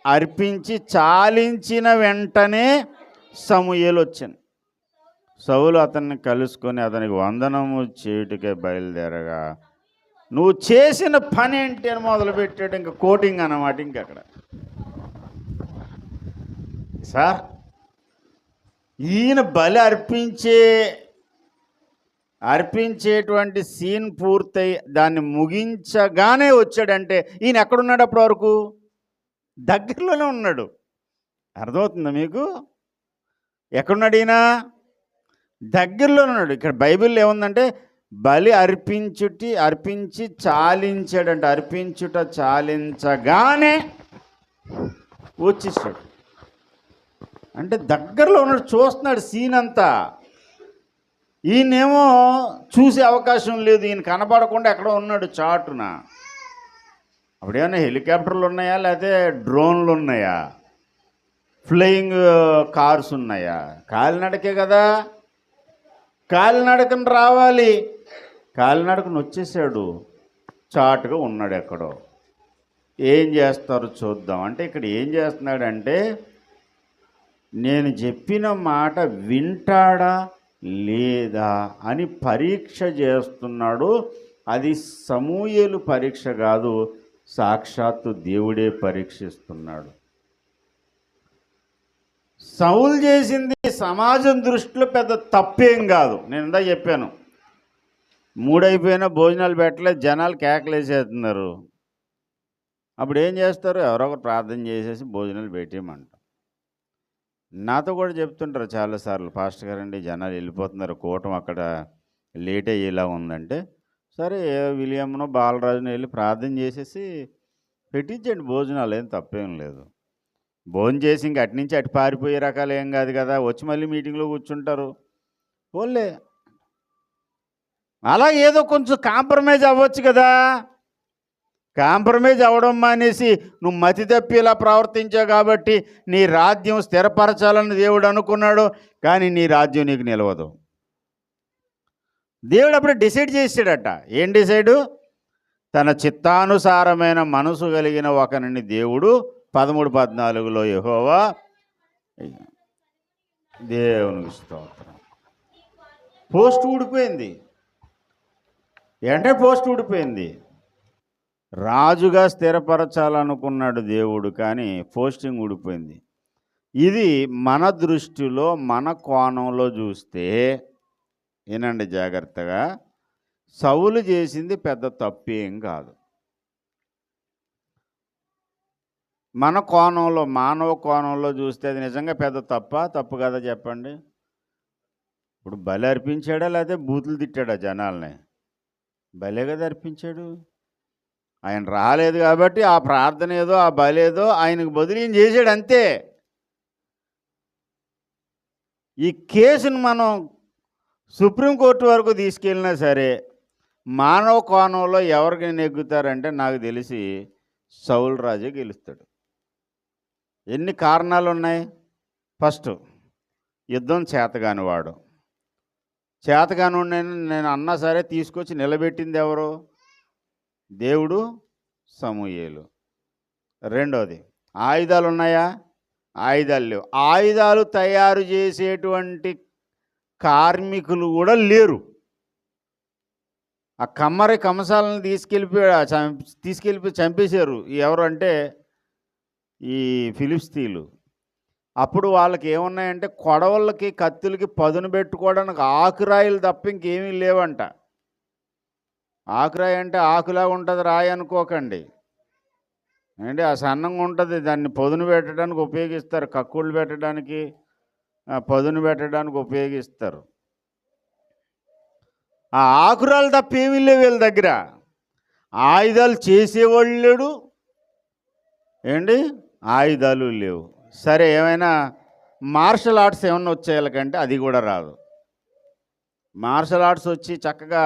అర్పించి చాలించిన వెంటనే సమూయేలు వచ్చాను. సౌలు అతన్ని కలుసుకొని అతనికి వందనము చేయుటకే బయలుదేరగా, నువ్వు చేసిన పని ఏంటి అని మొదలుపెట్టాడు. ఇంకా కోటింగ్ అన్నమాట. ఇంకక్కడ సార్ ఈయన బలి అర్పించేటువంటి సీన్ పూర్తయి దాన్ని ముగించగానే వచ్చాడంటే ఈయన ఎక్కడున్నాడు అప్పటి వరకు? దగ్గరలోనే ఉన్నాడు. అర్థమవుతుందా మీకు? ఎక్కడున్నాడు ఈయన? దగ్గరలోనే ఉన్నాడు. ఇక్కడ బైబిల్లో ఏముందంటే బలి అర్పించి చాలించాడంట. అర్పించుట చాలించగానే వచ్చేసాడు. అంటే దగ్గరలో ఉన్నాడు, చూస్తున్నాడు సీన్ అంతా. ఈయనేమో చూసే అవకాశం లేదు, ఈయన కనపడకుండా ఎక్కడో ఉన్నాడు చాటున. అప్పుడేమన్నా హెలికాప్టర్లు ఉన్నాయా, లేకపోతే డ్రోన్లు ఉన్నాయా, ఫ్లయింగ్ కార్స్ ఉన్నాయా? కాలినడకే కదా, కాలినడకను రావాలి. కాలినడకను వచ్చేసాడు, చాటుగా ఉన్నాడు ఎక్కడో. ఏం చేస్తారో చూద్దాం అంటే ఇక్కడ ఏం చేస్తున్నాడంటే, నేను చెప్పిన మాట వింటాడా లేదా అని పరీక్ష చేస్తున్నాడు. అది సమూయేలు పరీక్ష కాదు, సాక్షాత్తు దేవుడే పరీక్షిస్తున్నాడు. సౌలు చేసింది సమాజం దృష్టిలో పెద్ద తప్పేం కాదు. నేను ఇందా చెప్పాను, 3 అయిపోయినా భోజనాలు పెట్టలేదు, జనాలు కేకలేసేస్తున్నారు. అప్పుడు ఏం చేస్తారు? ఎవరో ఒకరు ప్రార్థన చేసేసి భోజనాలు పెట్టేయమంట. నాతో కూడా చెప్తుంటారు చాలాసార్లు, పాస్టర్ గారండి జనాలు వెళ్ళిపోతున్నారు, కూటం అక్కడ లేట్ అయ్యేలా ఉందంటే, సరే విలియమ్ను బాలరాజును వెళ్ళి ప్రార్థన చేసేసి పెట్టించండి భోజనాలు, ఏం తప్పేం లేదు. భోజనం చేసి ఇంక అటు నుంచి అటు పారిపోయే రకాలు ఏం కాదు కదా, వచ్చి మళ్ళీ మీటింగ్లో కూర్చుంటారు. పోన్లే, అలా ఏదో కొంచెం కాంప్రమైజ్ అవ్వచ్చు కదా. కాంప్రమైజ్ అవ్వడం మానేసి నువ్వు మతి తప్పి ఇలా ప్రవర్తించావు కాబట్టి నీ రాజ్యం స్థిరపరచాలని దేవుడు అనుకున్నాడు, కానీ నీ రాజ్యం నీకు నిలవదు. దేవుడు అప్పుడు డిసైడ్ చేసాడట. ఏం డిసైడు? తన చిత్తానుసారమైన మనసు కలిగిన ఒకరిని దేవుడు 13:14 యెహోవా దేవునికి స్తోత్రం. పోస్ట్ ఊడిపోయింది. ఏంటంటే పోస్ట్ ఊడిపోయింది. రాజుగా స్థిరపరచాలనుకున్నాడు దేవుడు, కానీ పోస్టింగ్ ఊడిపోయింది. ఇది మన దృష్టిలో, మన కోణంలో చూస్తే, వినండి జాగ్రత్తగా, సౌలు చేసింది పెద్ద తప్పేం కాదు. మన కోణంలో, మానవ కోణంలో చూస్తే అది నిజంగా పెద్ద తప్పు కదా చెప్పండి. ఇప్పుడు బలి అర్పించాడా లేకపోతే బూతులు తిట్టాడా జనాల్ని? బలే కదా అర్పించాడు. ఆయన రాలేదు కాబట్టి ఆ ప్రార్థన ఏదో ఆ బలి ఏదో ఆయనకు బదులు ఏం చేశాడు అంతే. ఈ కేసును మనం సుప్రీంకోర్టు వరకు తీసుకెళ్ళినా సరే మానవ కోణంలో ఎవరికి నెగ్గుతారంటే నాకు తెలిసి సౌలు రాజే గెలుస్తాడు. ఎన్ని కారణాలు ఉన్నాయి? ఫస్ట్, యుద్ధం చేతగానివాడు. చేతగాను నేను అన్నా సరే తీసుకొచ్చి నిలబెట్టింది ఎవరు? దేవుడు, సమూయేలు. రెండోది, ఆయుధాలు ఉన్నాయా? ఆయుధాలు లేవు. ఆయుధాలు తయారు చేసేటువంటి కార్మికులు కూడా లేరు. ఆ కంసాలను తీసుకెళ్ళిపోయి చంపేశారు. ఎవరు అంటే ఈ ఫిలిస్తీన్లు. అప్పుడు వాళ్ళకి ఏమున్నాయంటే కొడవళ్ళకి, కత్తులకి పదును పెట్టుకోవడానికి ఆకురాయిలు తప్ప ఇంకేమీ లేవంట. ఆకురాయి అంటే ఆకులాగా ఉంటుంది, రాయి అనుకోకండి. అంటే ఆ సన్నంగా ఉంటుంది, దాన్ని పదును పెట్టడానికి ఉపయోగిస్తారు, కక్కుళ్ళు పెట్టడానికి, పదును పెట్టడానికి ఉపయోగిస్తారు. ఆ ఆకురాలు తప్ప ఏమీ లేవు వీళ్ళ దగ్గర. ఆయుధాలు చేసేవాళ్ళు లేడు, ఏంటి ఆయుధాలు లేవు. సరే, ఏమైనా మార్షల్ ఆర్ట్స్ ఏమన్నా వచ్చేయాలకంటే అది కూడా రాదు. మార్షల్ ఆర్ట్స్ వచ్చి చక్కగా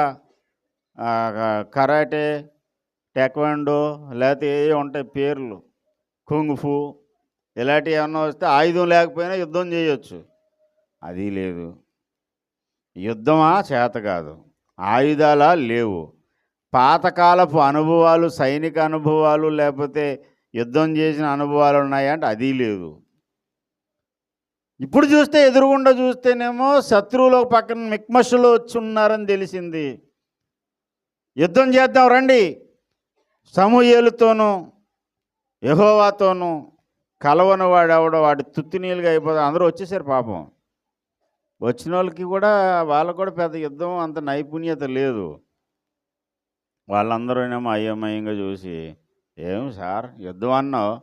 కరాటే, టెక్వాండో, లేకపోతే ఏ ఉంటాయి పేర్లు, కుంగ్ఫు, ఇలాంటివి ఏమన్నా వస్తే ఆయుధం లేకపోయినా యుద్ధం చేయొచ్చు. అది లేదు. యుద్ధమా చేత కాదు, ఆయుధాలా లేవు. పాతకాలపు అనుభవాలు, సైనిక అనుభవాలు, లేకపోతే యుద్ధం చేసిన అనుభవాలు ఉన్నాయంటే అది లేదు. ఇప్పుడు చూస్తే ఎదురుగుండా చూస్తేనేమో శత్రువులు పక్కన మిక్మషులు వచ్చి ఉన్నారని తెలిసింది. యుద్ధం చేద్దాం రండి, సమూయేలుతోనూ యెహోవాతోనూ కలవని వాడు ఎవడో వాడి తుత్తినీలుగా అయిపోతాడు. అందరూ వచ్చేసారు పాపం. వచ్చిన వాళ్ళకి కూడా, వాళ్ళకు కూడా పెద్ద యుద్ధం అంత నైపుణ్యత లేదు. వాళ్ళందరూ ఏమో అయోమయంగా చూసి, ఏం సార్ యుద్ధం అన్నావు,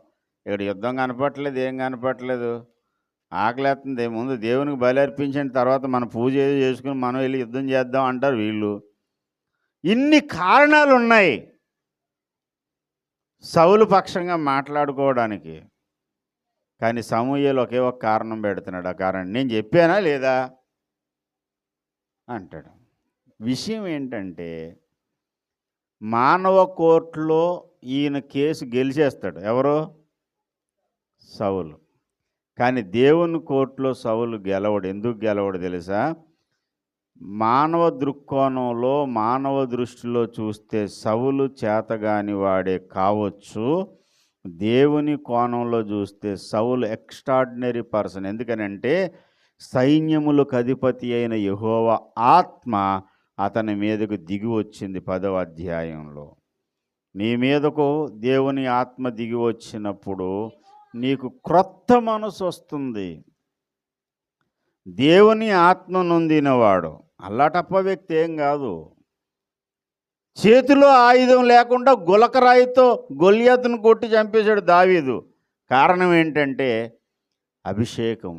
ఇక్కడ యుద్ధం కనపట్లేదు, ఏం కనపట్లేదు, ఆకలేస్తుంది, ముందు దేవునికి బలి అర్పించిన తర్వాత మన పూజ ఏదో చేసుకుని మనం వెళ్ళి యుద్ధం చేద్దాం అంటారు వీళ్ళు. ఇన్ని కారణాలు ఉన్నాయి సౌలు పక్షంగా మాట్లాడుకోవడానికి. కానీ సమూయేలు ఒకే ఒక కారణం పెడుతున్నాడు. ఆ కారణం నేను చెప్పానా లేదా అంటాడు. విషయం ఏంటంటే, మానవ కోర్టులో ఈయన కేసు గెలిచేస్తాడు. ఎవరు? సౌలు. కానీ దేవుని కోర్టులో సౌలు గెలవడు. ఎందుకు గెలవడు తెలుసా? మానవ దృక్కోణంలో మానవ దృష్టిలో చూస్తే సౌలు చేతగాని వాడే కావచ్చు. దేవుని కోణంలో చూస్తే సౌలు ఎక్స్ట్రాడినరీ పర్సన్. ఎందుకనంటే సైన్యములకు అధిపతి అయిన యెహోవా ఆత్మ అతని మీదకు దిగి వచ్చింది 10వ అధ్యాయంలో. నీ మీదకు దేవుని ఆత్మ దిగి వచ్చినప్పుడు నీకు క్రొత్త మనసు వస్తుంది. దేవుని ఆత్మ నొందినవాడు అల్లాటప్ప వ్యక్తి ఏం కాదు. చేతిలో ఆయుధం లేకుండా గులకరాయితో గొల్యాతును కొట్టి చంపేశాడు దావీదు. కారణం ఏంటంటే అభిషేకం.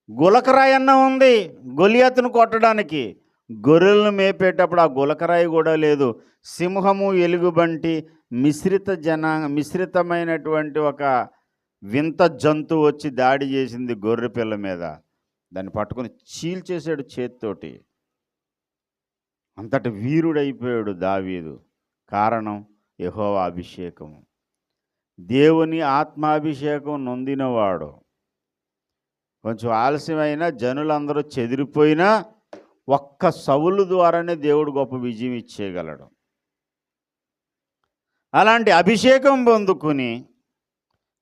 గులకరాయి అన్న ఉంది గొల్యాతును కొట్టడానికి. గొర్రెలను మేపేటప్పుడు ఆ గులకరాయి కూడా లేదు. సింహము ఎలుగుబంటి మిశ్రితమైనటువంటి ఒక వింత జంతువు వచ్చి దాడి చేసింది గొర్రె పిల్ల మీద. దాన్ని పట్టుకొని చీల్చేశాడు చేతితోటి. అంతటి వీరుడైపోయాడు దావీదు. కారణం యెహోవా అభిషేకం. దేవుని ఆత్మాభిషేకం నొందినవాడు. కొంచెం ఆలస్యమైన జనులందరూ చెదిరిపోయినా ఒక్క సౌలు ద్వారానే దేవుడు గొప్ప విజయం ఇచ్చేయగలడు. అలాంటి అభిషేకం పొందుకుని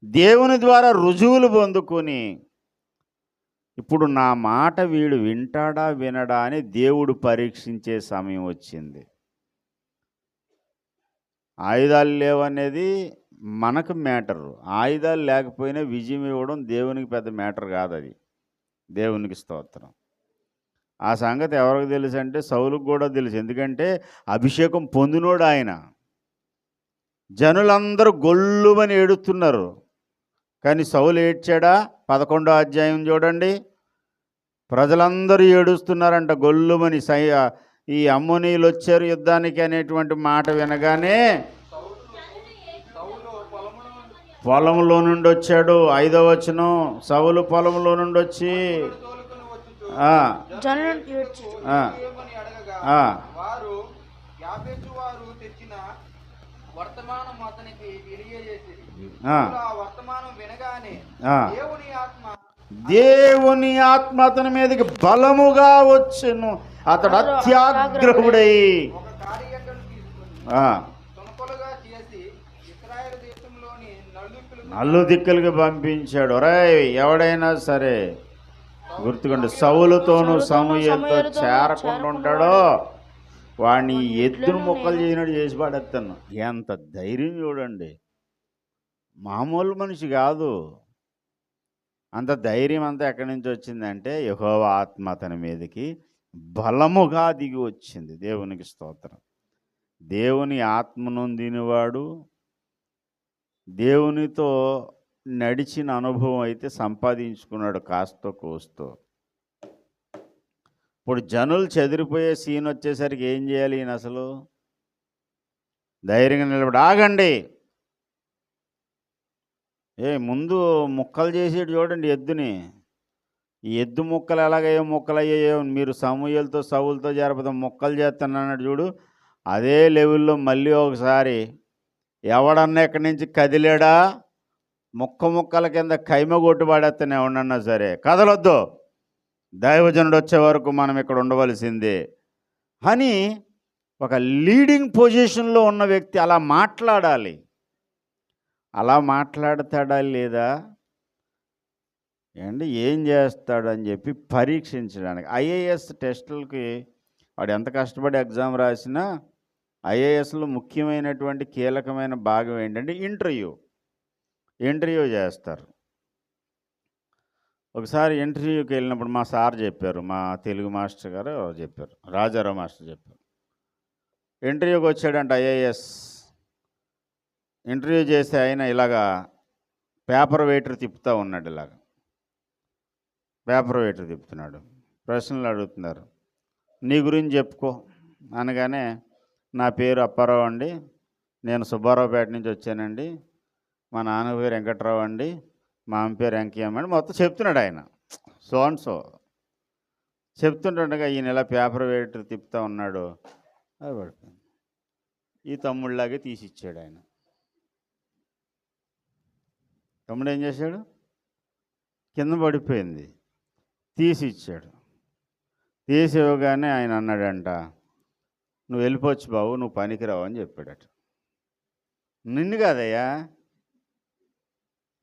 దేవుని ద్వారా రుజువులు పొందుకొని ఇప్పుడు నా మాట వీడు వింటాడా వినడా అని దేవుడు పరీక్షించే సమయం వచ్చింది. ఆయుధాలు లేవనేది మనకు మ్యాటరు. ఆయుధాలు లేకపోయినా విజయం ఇవ్వడం దేవునికి పెద్ద మ్యాటర్ కాదు. అది దేవునికి స్తోత్రం. ఆ సంగతి ఎవరికి తెలుసు అంటే సౌలుకు కూడా తెలుసు. ఎందుకంటే అభిషేకం పొందినోడు ఆయన. జనులందరూ గొల్లుమని ఏడుస్తున్నారు, కానీ సౌలు ఏడ్చాడా? 11వ అధ్యాయం చూడండి. ప్రజలందరూ ఏడుస్తున్నారంట గొల్లుమని. ఈ అమ్మోనీయులు వచ్చారు యుద్ధానికి అనేటువంటి మాట వినగానే పొలంలో నుండి వచ్చాడు. 5వ వచనం, సౌలు పొలంలో నుండి వచ్చి దేవుని ఆత్మ అతని మీదకి బలముగా వచ్చెను. అతడు అత్యాగ్రహుడై నలు దిక్కులకి పంపించాడు. రేయ్ ఎవడైనా సరే గుర్తుకోండి, సౌలుతోనూ సమూయేలుతో చేరకుండా ఉంటాడో వాడిని ఎద్దును ముక్కలు చేసినట్టు చేసి పడేస్తాను. ఎంత ధైర్యం చూడండి. మామూలు మనిషి కాదు. అంత ధైర్యం అంతా ఎక్కడి నుంచి వచ్చిందంటే యెహోవా ఆత్మ అతని మీదకి బలముగా దిగి వచ్చింది. దేవునికి స్తోత్రం. దేవుని ఆత్మ నొందినవాడు దేవునితో నడిచిన అనుభవం అయితే సంపాదించుకున్నాడు కాస్తో కోస్తో. ఇప్పుడు జనులు చెదిరిపోయే సీన్ వచ్చేసరికి ఏం చేయాలి? ఈయన అసలు ధైర్యంగా నిలబడి ఆగండి. ముందు ముక్కలు చేసేటి చూడండి ఎద్దుని. ఈ ఎద్దు ముక్కలు ఎలాగయ్యో ముక్కలు అయ్యాయో మీరు సమూయేలుతో సౌలుతో జరపద ముక్కలు చేస్తున్నాడు చూడు. అదే లెవెల్లో మళ్ళీ ఒకసారి ఎవడన్నా ఎక్కడి నుంచి కదిలేడా ముక్కల కింద కైమ కొట్టు పడేస్తాను. ఎవడన్నా సరే కదలొద్దు, దైవజనుడు వచ్చే వరకు మనం ఇక్కడ ఉండవలసిందే అని ఒక లీడింగ్ పొజిషన్లో ఉన్న వ్యక్తి అలా మాట్లాడాలి. అలా మాట్లాడతాడా లేదా ఏం చేస్తాడని చెప్పి పరీక్షించడానికి. ఐఏఎస్ టెస్టులకి వాడు ఎంత కష్టపడి ఎగ్జామ్ రాసినా ఐఏఎస్లో ముఖ్యమైనటువంటి కీలకమైన భాగం ఏంటంటే ఇంటర్వ్యూ చేస్తారు. ఒకసారి ఇంటర్వ్యూకి వెళ్ళినప్పుడు మా సార్ చెప్పారు, మా తెలుగు మాస్టర్ గారు చెప్పారు, రాజారావు మాస్టర్ చెప్పారు. ఇంటర్వ్యూకి వచ్చాడంట ఐఏఎస్. ఇంటర్వ్యూ చేస్తే ఆయన ఇలాగా పేపర్ వెయిటర్ తిప్పుతూ ఉన్నాడు. ఇలాగా పేపర్ వెయిటర్ తిప్పుతున్నాడు. ప్రశ్నలు అడుగుతున్నారు. నీ గురించి చెప్పుకో అనగానే నా పేరు అప్పారావు అండి, నేను సుబ్బారావుపేట నుంచి వచ్చానండి, మా నాన్న పేరు వెంకట్రావు అండి, మా అమ్మ పేరు వెంకయ్యమ్మ అండి, మొత్తం చెప్తున్నాడు ఆయన. సో చెప్తుండగా ఈయన ఇలా పేపర్ వెయిటర్ తిప్పుతూ ఉన్నాడు. అది పడిపోయింది. ఈ తమ్ముళ్ళలాగే తీసిచ్చాడు ఆయన. తమ్ముడు ఏం చేశాడు? కింద పడిపోయింది, తీసి ఇచ్చాడు. తీసి ఇవ్వగానే ఆయన అన్నాడంట, నువ్వు వెళ్ళిపోవచ్చు బాబు, నువ్వు పనికిరావు అని చెప్పాడట. నిన్ను కాదయ్యా,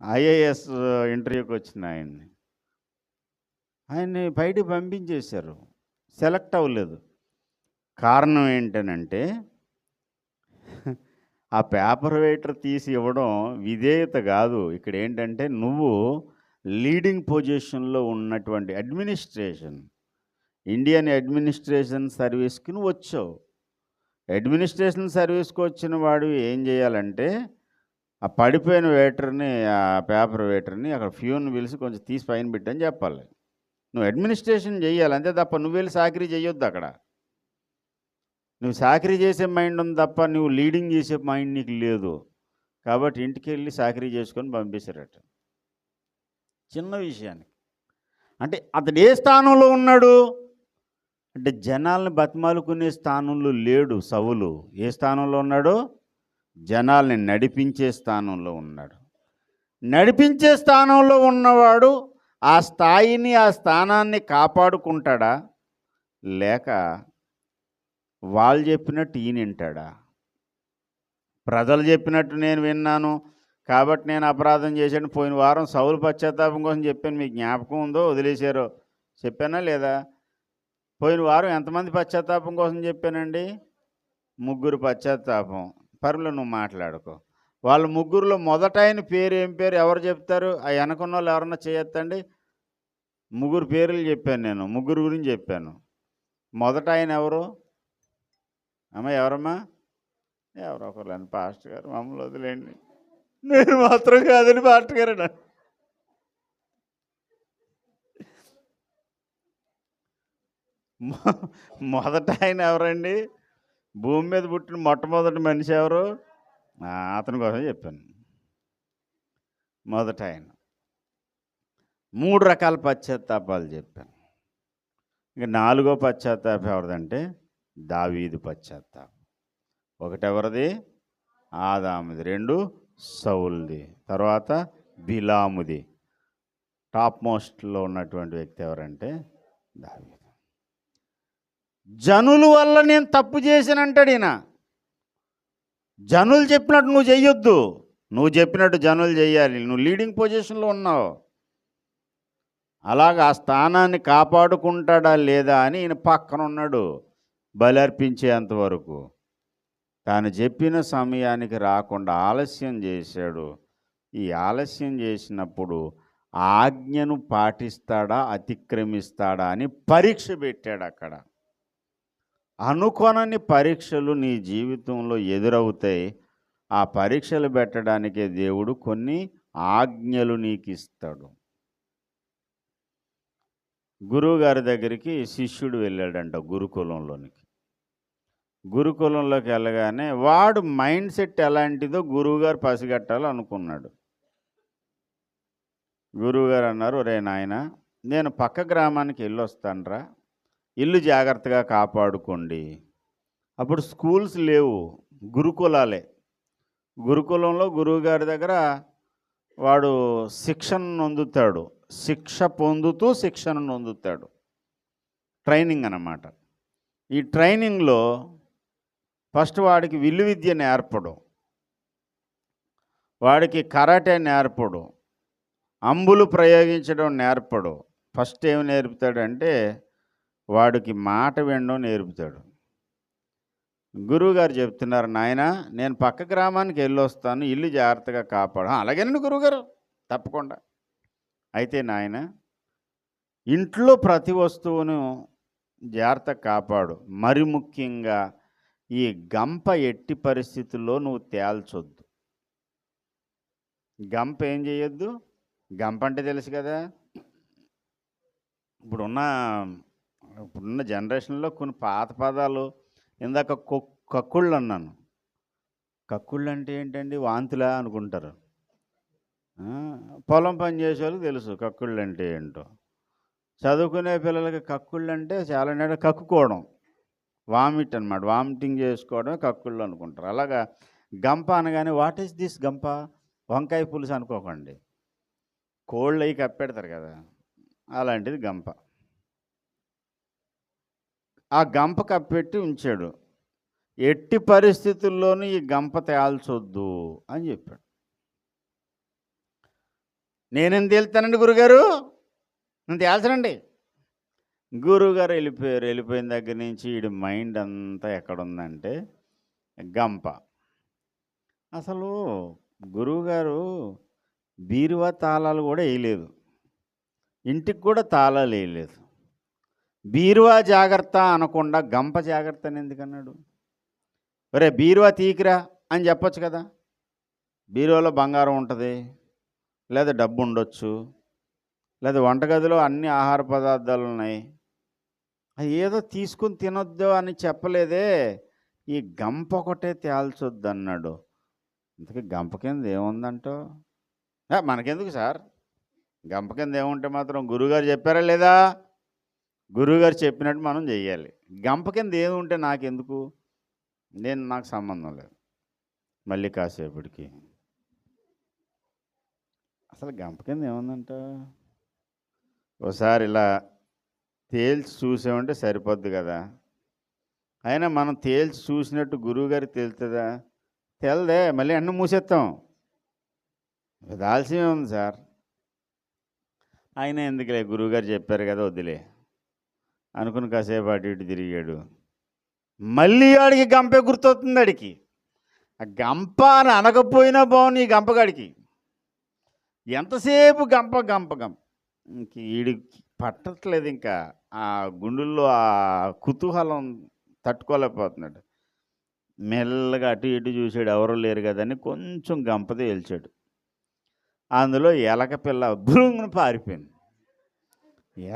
ఐఏఎస్ ఇంటర్వ్యూకి వచ్చిన ఆయన్ని బయటికి పంపించేశారు. సెలెక్ట్ అవ్వలేదు. కారణం ఏంటనంటే ఆ పేపర్ వెయిటర్ తీసి ఇవ్వడం విధేయత కాదు. ఇక్కడ ఏంటంటే నువ్వు లీడింగ్ పొజిషన్లో ఉన్నటువంటి ఇండియన్ అడ్మినిస్ట్రేషన్ సర్వీస్కి నువ్వు వచ్చావు. అడ్మినిస్ట్రేషన్ సర్వీస్కి వచ్చిన వాడు ఏం చేయాలంటే ఆ పడిపోయిన వెయిటర్ని, ఆ పేపర్ వెయిటర్ని అక్కడ ఫ్యూన్ పిలిచి కొంచెం తీసి పైన పెట్టని చెప్పాలి. నువ్వు అడ్మినిస్ట్రేషన్ చేయాలి, అంతే తప్ప నువ్వు వెళ్ళి చాకరీ చేయొద్దు. అక్కడ నువ్వు చాకరీ చేసే మైండ్ ఉంది తప్ప నువ్వు లీడింగ్ చేసే మైండ్ నీకు లేదు. కాబట్టి ఇంటికి వెళ్ళి చాకరీ చేసుకొని పంపించారట. చిన్న విషయానికి అంటే అతడు ఏ స్థానంలో ఉన్నాడు అంటే జనాల్ని బతిమాలుకునే స్థానంలో లేడు సౌలు. ఏ స్థానంలో ఉన్నాడు? జనాల్ని నడిపించే స్థానంలో ఉన్నాడు. నడిపించే స్థానంలో ఉన్నవాడు ఆ స్థాయిని, ఆ స్థానాన్ని కాపాడుకుంటాడా, లేక వాళ్ళు చెప్పినట్టు ఈయన వింటాడా? ప్రజలు చెప్పినట్టు నేను విన్నాను కాబట్టి నేను అపరాధం చేశాను. పోయిన వారం సౌలు పశ్చాత్తాపం కోసం చెప్పాను, మీకు జ్ఞాపకం ఉందో వదిలేశారో చెప్పానా లేదా? పోయిన వారం ఎంతమంది పశ్చాత్తాపం కోసం చెప్పానండి? 3 పశ్చాత్తాపం. పరులు నువ్వు మాట్లాడుకో. వాళ్ళ 3లో మొదట ఆయన పేరు ఏం పేరు ఎవరు చెప్తారు? ఆ వెనకున్న వాళ్ళు ఎవరన్నా చేయొద్దండి. 3 పేర్లు చెప్పాను నేను, 3 గురించి చెప్పాను. మొదట ఆయన ఎవరు అమ్మ? ఎవరమ్మా? ఎవరో ఒకరు పాస్టర్ గారు, మమ్మల్ని వదిలేండి. నేను మాత్రం కాదని పాస్టర్ గారు అన్నాడు. మొదట ఆయన ఎవరండి? భూమి మీద పుట్టిన మొట్టమొదటి మనిషి ఎవరు? అతని కోసం చెప్పాను. మొదట ఆయన 3 రకాల పశ్చాత్తాపాలు చెప్పాను. ఇక 4వ పశ్చాత్తాపం ఎవరిదంటే దావీదు పశ్చాత్తాపం. ఒకటి ఎవరిది? ఆదాముది. 2 సౌలుది. తర్వాత బిలాముది. టాప్ మోస్ట్లో ఉన్నటువంటి వ్యక్తి ఎవరంటే దావీదు. జనుల వల్ల నేను తప్పు చేశానంటాడు ఈయన. జనులు చెప్పినట్టు నువ్వు చెయ్యొద్దు, నువ్వు చెప్పినట్టు జనులు చెయ్యాలి. నువ్వు లీడింగ్ పొజిషన్లో ఉన్నావు. అలాగా ఆ స్థానాన్ని కాపాడుకుంటాడా లేదా అని ఈయన పక్కన ఉన్నాడు బలర్పించేంతవరకు. తాను చెప్పిన సమయానికి రాకుండా ఆలస్యం చేశాడు. ఈ ఆలస్యం చేసినప్పుడు ఆజ్ఞను పాటిస్తాడా, అతిక్రమిస్తాడా అని పరీక్ష పెట్టాడు అక్కడ. అనుకొనని పరీక్షలు నీ జీవితంలో ఎదురవుతాయి. ఆ పరీక్షలు పెట్టడానికే దేవుడు కొన్ని ఆజ్ఞలు నీకు ఇస్తాడు. గురువుగారి దగ్గరికి శిష్యుడు వెళ్ళాడంట గురుకులంలోనికి. గురుకులంలోకి వెళ్ళగానే వాడు మైండ్ సెట్ ఎలాంటిదో గురువుగారు పసిగట్టాలి అనుకున్నాడు. గురువుగారు అన్నారు, ఒరే నాయన, నేను పక్క గ్రామానికి వెళ్ళొస్తానురా, ఇల్లు జాగ్రత్తగా కాపాడుకోండి. అప్పుడు స్కూల్స్ లేవు, గురుకులాలే. గురుకులంలో గురువుగారి దగ్గర వాడు శిక్షణ పొందుతూ శిక్షణ నొందుతాడు. ట్రైనింగ్ అన్నమాట. ఈ ట్రైనింగ్లో ఫస్ట్ వాడికి విల్లు విద్య నేర్పడు, వాడికి కరాటే నేర్పడు, అంబులు ప్రయోగించడం నేర్పడు. ఫస్ట్ ఏమి నేర్పుతాడంటే వాడికి మాట వినడం నేర్పుతాడు. గురువుగారు చెప్తున్నారు, నాయన నేను పక్క గ్రామానికి వెళ్ళొస్తాను, ఇల్లు జాగ్రత్తగా కాపాడు. అలాగేనండి గురువుగారు, తప్పకుండా. అయితే నాయన ఇంట్లో ప్రతి వస్తువును జాగ్రత్తగా కాపాడు. మరి ముఖ్యంగా ఈ గంప ఎట్టి పరిస్థితుల్లో నువ్వు తేల్చొద్దు. గంప ఏం చేయొద్దు? గంప అంటే తెలుసు కదా, ఇప్పుడున్న జనరేషన్లో కొన్ని పాత పదాలు. ఇందాక కక్కుళ్ళు అన్నాను. కక్కుళ్ళు అంటే ఏంటండి? వాంతులా అనుకుంటారు. పొలం పని చేసే వాళ్ళకి తెలుసు కక్కుళ్ళు అంటే ఏంటో. చదువుకునే పిల్లలకి కక్కుళ్ళు అంటే చాలా నేడ కక్కుకోవడం, వామిట్ అనమాట. వామిటింగ్ చేసుకోవడం కక్కుళ్ళు అనుకుంటారు. అలాగా గంప అనగానే వాట్ ఈస్ దిస్ గంప? వంకాయ పులుసు అనుకోకండి, కోళ్ళు అవి కప్పెడతారు కదా, అలాంటిది గంప. ఆ గంప కప్పెట్టి ఉంచాడు. ఎట్టి పరిస్థితుల్లోనూ ఈ గంప తేల్చొద్దు అని చెప్పాడు. నేనేం తేలుతానండి గురుగారు, నేను తేల్చనండి. గురువుగారు వెళ్ళిపోయారు. వెళ్ళిపోయిన దగ్గర నుంచి వీడి మైండ్ అంతా ఎక్కడుందంటే గంప. అసలు గురువుగారు బీరువా తాళాలు కూడా వేయలేదు, ఇంటికి కూడా తాళాలు వేయలేదు. బీరువా జాగ్రత్త అనకుండా గంప జాగ్రత్త అని ఎందుకన్నాడు? ఒరే బీరువా తీకిరా అని చెప్పొచ్చు కదా. బీరువాలో బంగారం ఉంటుంది, లేదా డబ్బు ఉండొచ్చు, లేదా వంటగదిలో అన్ని ఆహార పదార్థాలు ఉన్నాయి, అది ఏదో తీసుకుని తినొద్దు అని చెప్పలేదే. ఈ గంప ఒకటే తేల్చొద్దు అన్నాడు. ఇంతకీ గంప కింద ఏముందంటో? మనకెందుకు సార్, గంప కింద ఏముంటే మాత్రం గురువుగారు చెప్పారా లేదా? గురువుగారు చెప్పినట్టు మనం చెయ్యాలి. గంప కింద ఏముంటే నాకెందుకు, నాకు సంబంధం లేదు. మళ్ళీ కాసేపటికి అసలు గంప కింద ఏముందంట? ఒకసారి ఇలా తేల్చి చూసామంటే సరిపోద్ది కదా. అయినా మనం తేల్చి చూసినట్టు గురువుగారు తేలుతుందా? తెలదే. మళ్ళీ అన్నం మూసేస్తాం. ఆలస్యమే ఉంది సార్. అయినా ఎందుకులే, గురువుగారు చెప్పారు కదా వద్దులే అనుకుని కాసేపు అటు ఇటు తిరిగాడు. మళ్ళీ ఆడికి గంపే గుర్తొస్తుంది. ఆడికి ఆ గంప అని అనకపోయినా బాగుంది. ఈ గంపగాడికి ఎంతసేపు గంప గంప గంప, ఇంక వీడికి పట్టట్లేదు. ఇంకా ఆ గుండెల్లో ఆ కుతూహలం తట్టుకోలేకపోతున్నాడు. మెల్లగా అటు ఇటు చూసాడు, ఎవరూ లేరు కదని కొంచెం గంపతో వెలిచాడు. అందులో ఎలక పిల్ల బురుంగును పారిపోయింది.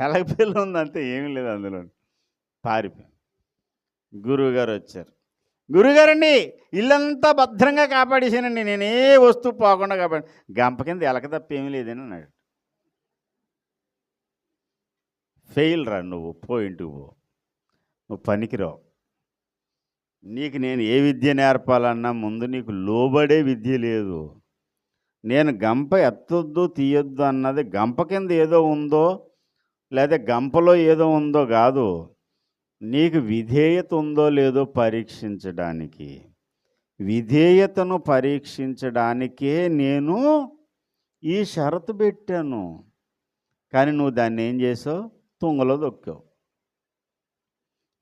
ఎలక పిల్ల ఉందంటే ఏమీ లేదు, అందులో పారిపోయింది. గురువుగారు వచ్చారు. గురువుగారండి, ఇల్లంతా భద్రంగా కాపాడేసానండి, నేనే వస్తువు పోకుండా కాపాడు. గంప కింద ఎలక తప్ప ఏమీ లేదని అన్నాడు. ఫెయిల్ రా నువ్వు, ఇంటికి పో, నువ్వు పనికిరావు. నీకు నేను ఏ విద్య నేర్పాలన్నా ముందు నీకు లోబడే విద్య లేదు. నేను గంప ఎత్తొద్దు తీయొద్దు అన్నది గంప కింద ఏదో ఉందో లేదా గంపలో ఏదో ఉందో కాదు, నీకు విధేయత ఉందో లేదో పరీక్షించడానికి. విధేయతను పరీక్షించడానికే నేను ఈ షరతు పెట్టాను. కానీ నువ్వు దాన్ని ఏం చేసావు? తుంగలో దొక్కావు.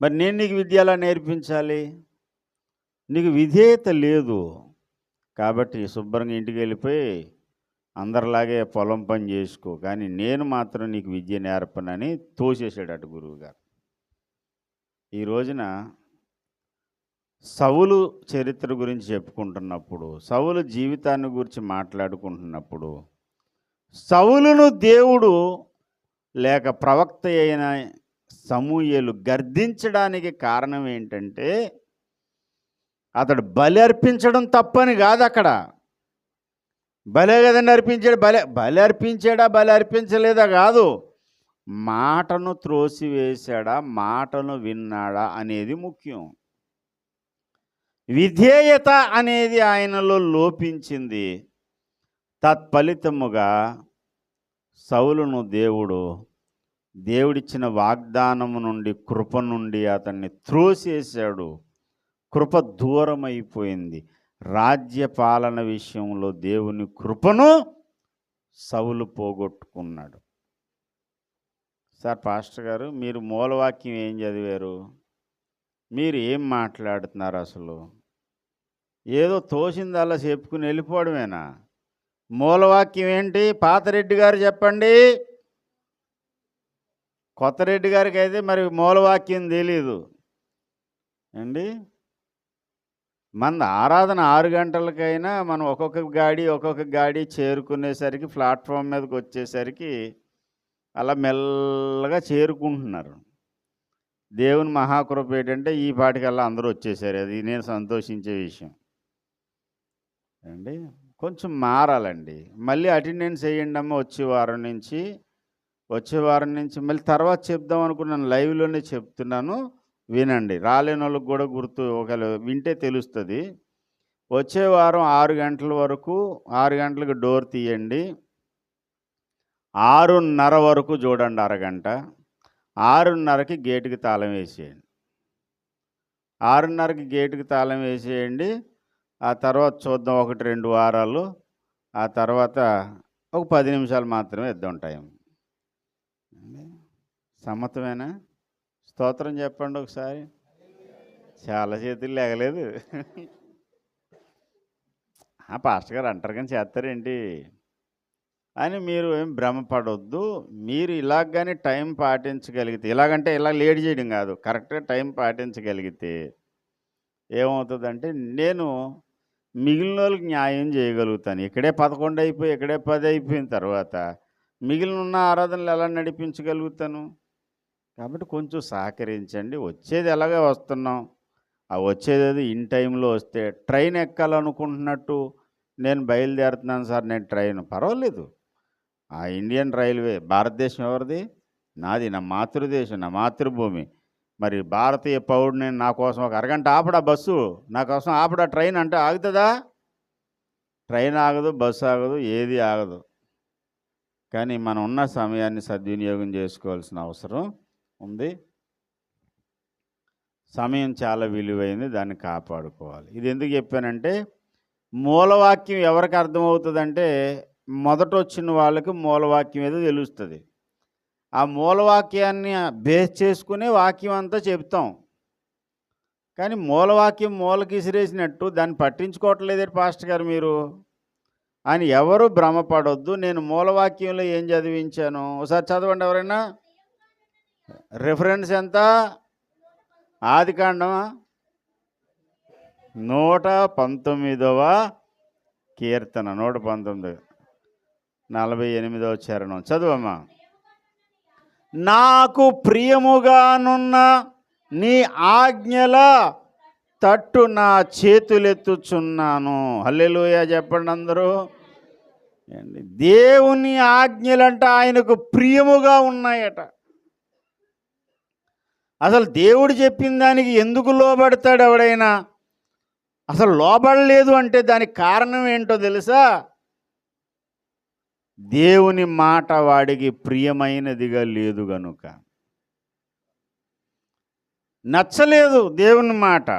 మరి నేను నీకు విద్య ఎలా నేర్పించాలి? నీకు విధేయత లేదు కాబట్టి శుభ్రంగా ఇంటికి వెళ్ళిపోయి అందరిలాగే పొలం పని చేసుకో, కానీ నేను మాత్రం నీకు విద్య నేర్పనని తోసేసాడట గురువుగారు. ఈ రోజున సౌలు చరిత్ర గురించి చెప్పుకుంటున్నప్పుడు, సౌలు జీవితాన్ని గురించి మాట్లాడుకుంటున్నప్పుడు, సౌలును దేవుడు లేక ప్రవక్త అయిన సమూయేలు గర్దించడానికి కారణం ఏంటంటే, అతడు బలి అర్పించడం తప్పని కాదు. అక్కడ బలే కదండి అర్పించాడు, బలి అర్పించాడా బలి అర్పించలేదా కాదు, మాటను త్రోసివేశాడా మాటను విన్నాడా అనేది ముఖ్యం. విధేయత అనేది ఆయనలో లోపించింది. తత్ఫలితముగా సౌలును దేవుడిచ్చిన వాగ్దానము నుండి, కృప నుండి అతన్ని త్రోసేశాడు. కృప దూరం అయిపోయింది. రాజ్య పాలన విషయంలో దేవుని కృపను సౌలు పోగొట్టుకున్నాడు. సార్ పాస్టర్ గారు, మీరు మూలవాక్యం ఏం చదివారు? మీరు ఏం మాట్లాడుతున్నారు? అసలు ఏదో తోసిందల్లా చెప్పుకుని వెళ్ళిపోవడమేనా? మూలవాక్యం ఏంటి? పాతరెడ్డి గారు చెప్పండి. కొత్త రెడ్డి గారికి అయితే మరి మూలవాక్యం తెలీదు అండి. మన ఆరాధన 6 గంటలకైనా మనం ఒక్కొక్క గాడి చేరుకునేసరికి, ప్లాట్ఫామ్ మీదకి వచ్చేసరికి అలా మెల్లగా చేరుకుంటున్నారు. దేవుని మహాకృప ఏంటంటే ఈ పాటికల్లా అందరూ వచ్చేసారు. అది నేను సంతోషించే విషయం అండి. కొంచెం మారాలండి. మళ్ళీ అటెండెన్స్ వేయండి అమ్మ వచ్చే వారం నుంచి మళ్ళీ తర్వాత చెప్దాం అనుకున్నాను. లైవ్లోనే చెప్తున్నాను, వినండి. రాలేని వాళ్ళకి కూడా గుర్తు ఒకవేళ వింటే తెలుస్తుంది. వచ్చే వారం 6 గంటల వరకు, 6 గంటలకు డోర్ తీయండి, 6:30 వరకు చూడండి, అరగంట. 6:30కి గేటుకి తాళం వేసేయండి. 6:30కి గేటుకి తాళం వేసేయండి. ఆ తర్వాత చూద్దాం 1, 2 వారాలు. ఆ తర్వాత ఒక 10 నిమిషాలు మాత్రమే ఇద్దాం టైం. సమ్మతమేనా? స్తోత్రం చెప్పండి ఒకసారి. చాలా చేతులు లేగలేదు. పాస్టర్ గారు అంటారు కానీ చేస్తారేంటి అని మీరు ఏం భ్రమపడొద్దు. మీరు ఇలాగని టైం పాటించగలిగితే, ఇలాగంటే ఇలా లేట్ చేయడం కాదు, కరెక్ట్గా టైం పాటించగలిగితే ఏమవుతుందంటే నేను మిగిలిన వాళ్ళకి న్యాయం చేయగలుగుతాను. ఇక్కడే 11 అయిపోయి ఇక్కడే 10 అయిపోయిన తర్వాత మిగిలిన ఉన్న ఆరాధనలు ఎలా నడిపించగలుగుతాను? కాబట్టి కొంచెం సహకరించండి. వచ్చేది ఎలాగే వస్తున్నాం, ఆ వచ్చేది ఇన్ టైంలో వస్తే ట్రైన్ ఎక్కాలనుకుంటున్నట్టు నేను బయలుదేరుతున్నాను సార్, నేను ట్రైన్ పర్వాలేదు. ఆ ఇండియన్ రైల్వే భారతదేశం ఎవరిది? నాది, నా మాతృదేశం, నా మాతృభూమి. మరి భారతీయ పౌరుడిని నా కోసం ఒక అరగంట ఆపడా బస్సు, నా కోసం ఆపడా ట్రైన్ అంటే ఆగుతుందా? ట్రైన్ ఆగదు, బస్సు ఆగదు, ఏది ఆగదు. కానీ మనం ఉన్న సమయాన్ని సద్వినియోగం చేసుకోవాల్సిన అవసరం ఉంది. సమయం చాలా విలువైంది, దాన్ని కాపాడుకోవాలి. ఇది ఎందుకు చెప్పానంటే మూలవాక్యం ఎవరికి అర్థమవుతుందంటే మొదట వచ్చిన వాళ్ళకి మూలవాక్యం ఏదో తెలుస్తుంది. ఆ మూలవాక్యాన్ని బేస్ చేసుకునే వాక్యం అంతా చెప్తాం. కానీ మూలవాక్యం మూలకి ఇసిరేసినట్టు దాన్ని పట్టించుకోవట్లేదే పాస్టర్ గారు మీరు అని ఎవరు భ్రమపడొద్దు. నేను మూలవాక్యంలో ఏం చదివించాను ఒకసారి చదవండి ఎవరైనా. రిఫరెన్స్ ఎంత? ఆదికాండమా 119వ కీర్తన 119 48వ చరణం చదువమ్మా. నాకు ప్రియముగానున్న నీ ఆజ్ఞల తట్టు నా చేతులెత్తుచున్నాను. హల్లెలూయా చెప్పండి అందరూ. దేవుని ఆజ్ఞలంట ఆయనకు ప్రియముగా ఉన్నాయట. అసలు దేవుడు చెప్పిన దానికి ఎందుకు లోబడతాడు ఎవడైనా? అసలు లోబడలేదు అంటే దానికి కారణం ఏంటో తెలుసా? దేవుని మాట వాడికి ప్రియమైనదిగా లేదు గనుక. నచ్చలేదు దేవుని మాట.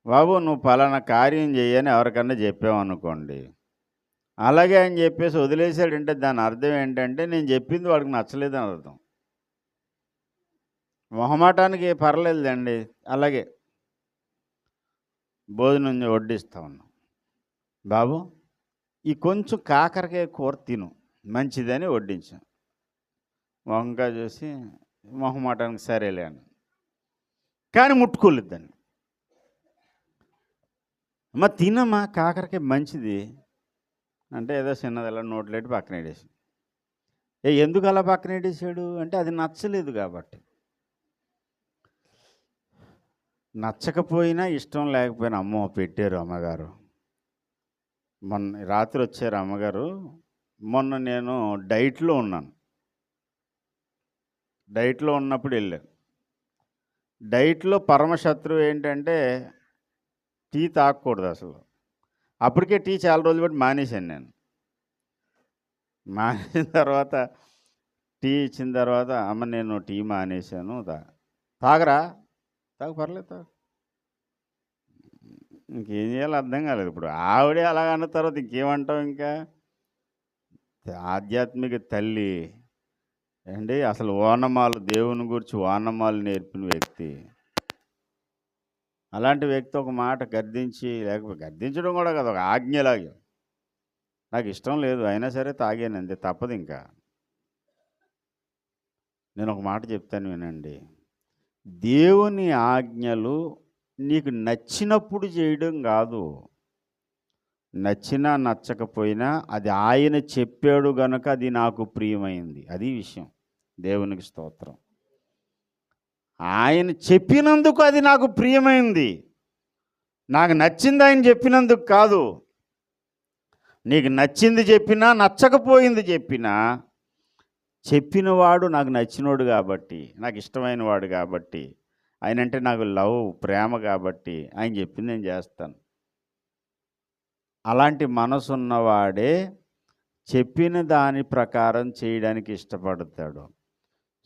బాబు నువ్వు పలానా కార్యం చేయని ఎవరికన్నా చెప్పామనుకోండి, అలాగే అని చెప్పేసి వదిలేశాడంటే దాని అర్థం ఏంటంటే నేను చెప్పింది వాడికి నచ్చలేదని అర్థం. మొహమాటానికి పర్లేదులేండి. అలాగే భోజనం వడ్డిస్తా ఉన్నాం, బాబు ఈ కొంచెం కాకరకాయ కూర తిను మంచిదని వడ్డించాం. మొహంగా చూసి మొహమాటానికి సరేలే అని, కానీ ముట్టుకోలేదు దాన్ని. అమ్మ తినమ్మా కాకరకాయ మంచిది అంటే ఏదో చిన్నది ఎలా నోట్లేటి పక్కన వేసి, ఎందుకు అలా పక్కన వేసాడు అంటే అది నచ్చలేదు కాబట్టి. నచ్చకపోయినా ఇష్టం లేకపోయినా అమ్మో పెట్టారు అమ్మగారు. మొన్న రాత్రి వచ్చారు అమ్మగారు. మొన్న నేను డైట్లో ఉన్నాను. డైట్లో ఉన్నప్పుడు వెళ్ళాను. డైట్లో పరమశత్రువు ఏంటంటే టీ తాగకూడదు అసలు. అప్పటికే టీ చాలా రోజులు బట్టి మానేశాను నేను. మానేసిన తర్వాత టీ ఇచ్చిన తర్వాత అమ్మ నేను టీ మానేశాను, తాగరా, తాగు పర్లేదు తాగు. ఇంకేం చేయాలో అర్థం కాలేదు. ఇప్పుడు ఆవిడే అలాగ అన్న తర్వాత ఇంకేమంటావు? ఇంకా ఆధ్యాత్మిక తల్లి అండి, అసలు ఓనమాలు దేవుని గురించి ఓనమాలు నేర్పిన వ్యక్తి. అలాంటి వ్యక్తి ఒక మాట గద్దించి, లేకపోతే గద్దించడం కూడా కదా, ఒక ఆజ్ఞలాగా నాకు ఇష్టం లేదు అయినా సరే తాగాను అంతే, తప్పదు. ఇంకా నేను ఒక మాట చెప్తాను వినండి. దేవుని ఆజ్ఞలు నీకు నచ్చినప్పుడు చేయడం కాదు, నచ్చినా నచ్చకపోయినా అది ఆయన చెప్పాడు గనుక అది నాకు ప్రియమైంది. అది విషయం. దేవునికి స్తోత్రం. ఆయన చెప్పినందుకు అది నాకు ప్రియమైంది. నాకు నచ్చింది ఆయన చెప్పినందుకు కాదు. నీకు నచ్చింది చెప్పినా నచ్చకపోయింది చెప్పినా చెప్పినవాడు నాకు నచ్చినోడు కాబట్టి, నాకు ఇష్టమైన వాడు కాబట్టి, ఆయన అంటే నాకు ప్రేమ కాబట్టి ఆయన చెప్పింది నేను చేస్తాను. అలాంటి మనసు ఉన్నవాడే చెప్పిన దాని ప్రకారం చేయడానికి ఇష్టపడతాడు.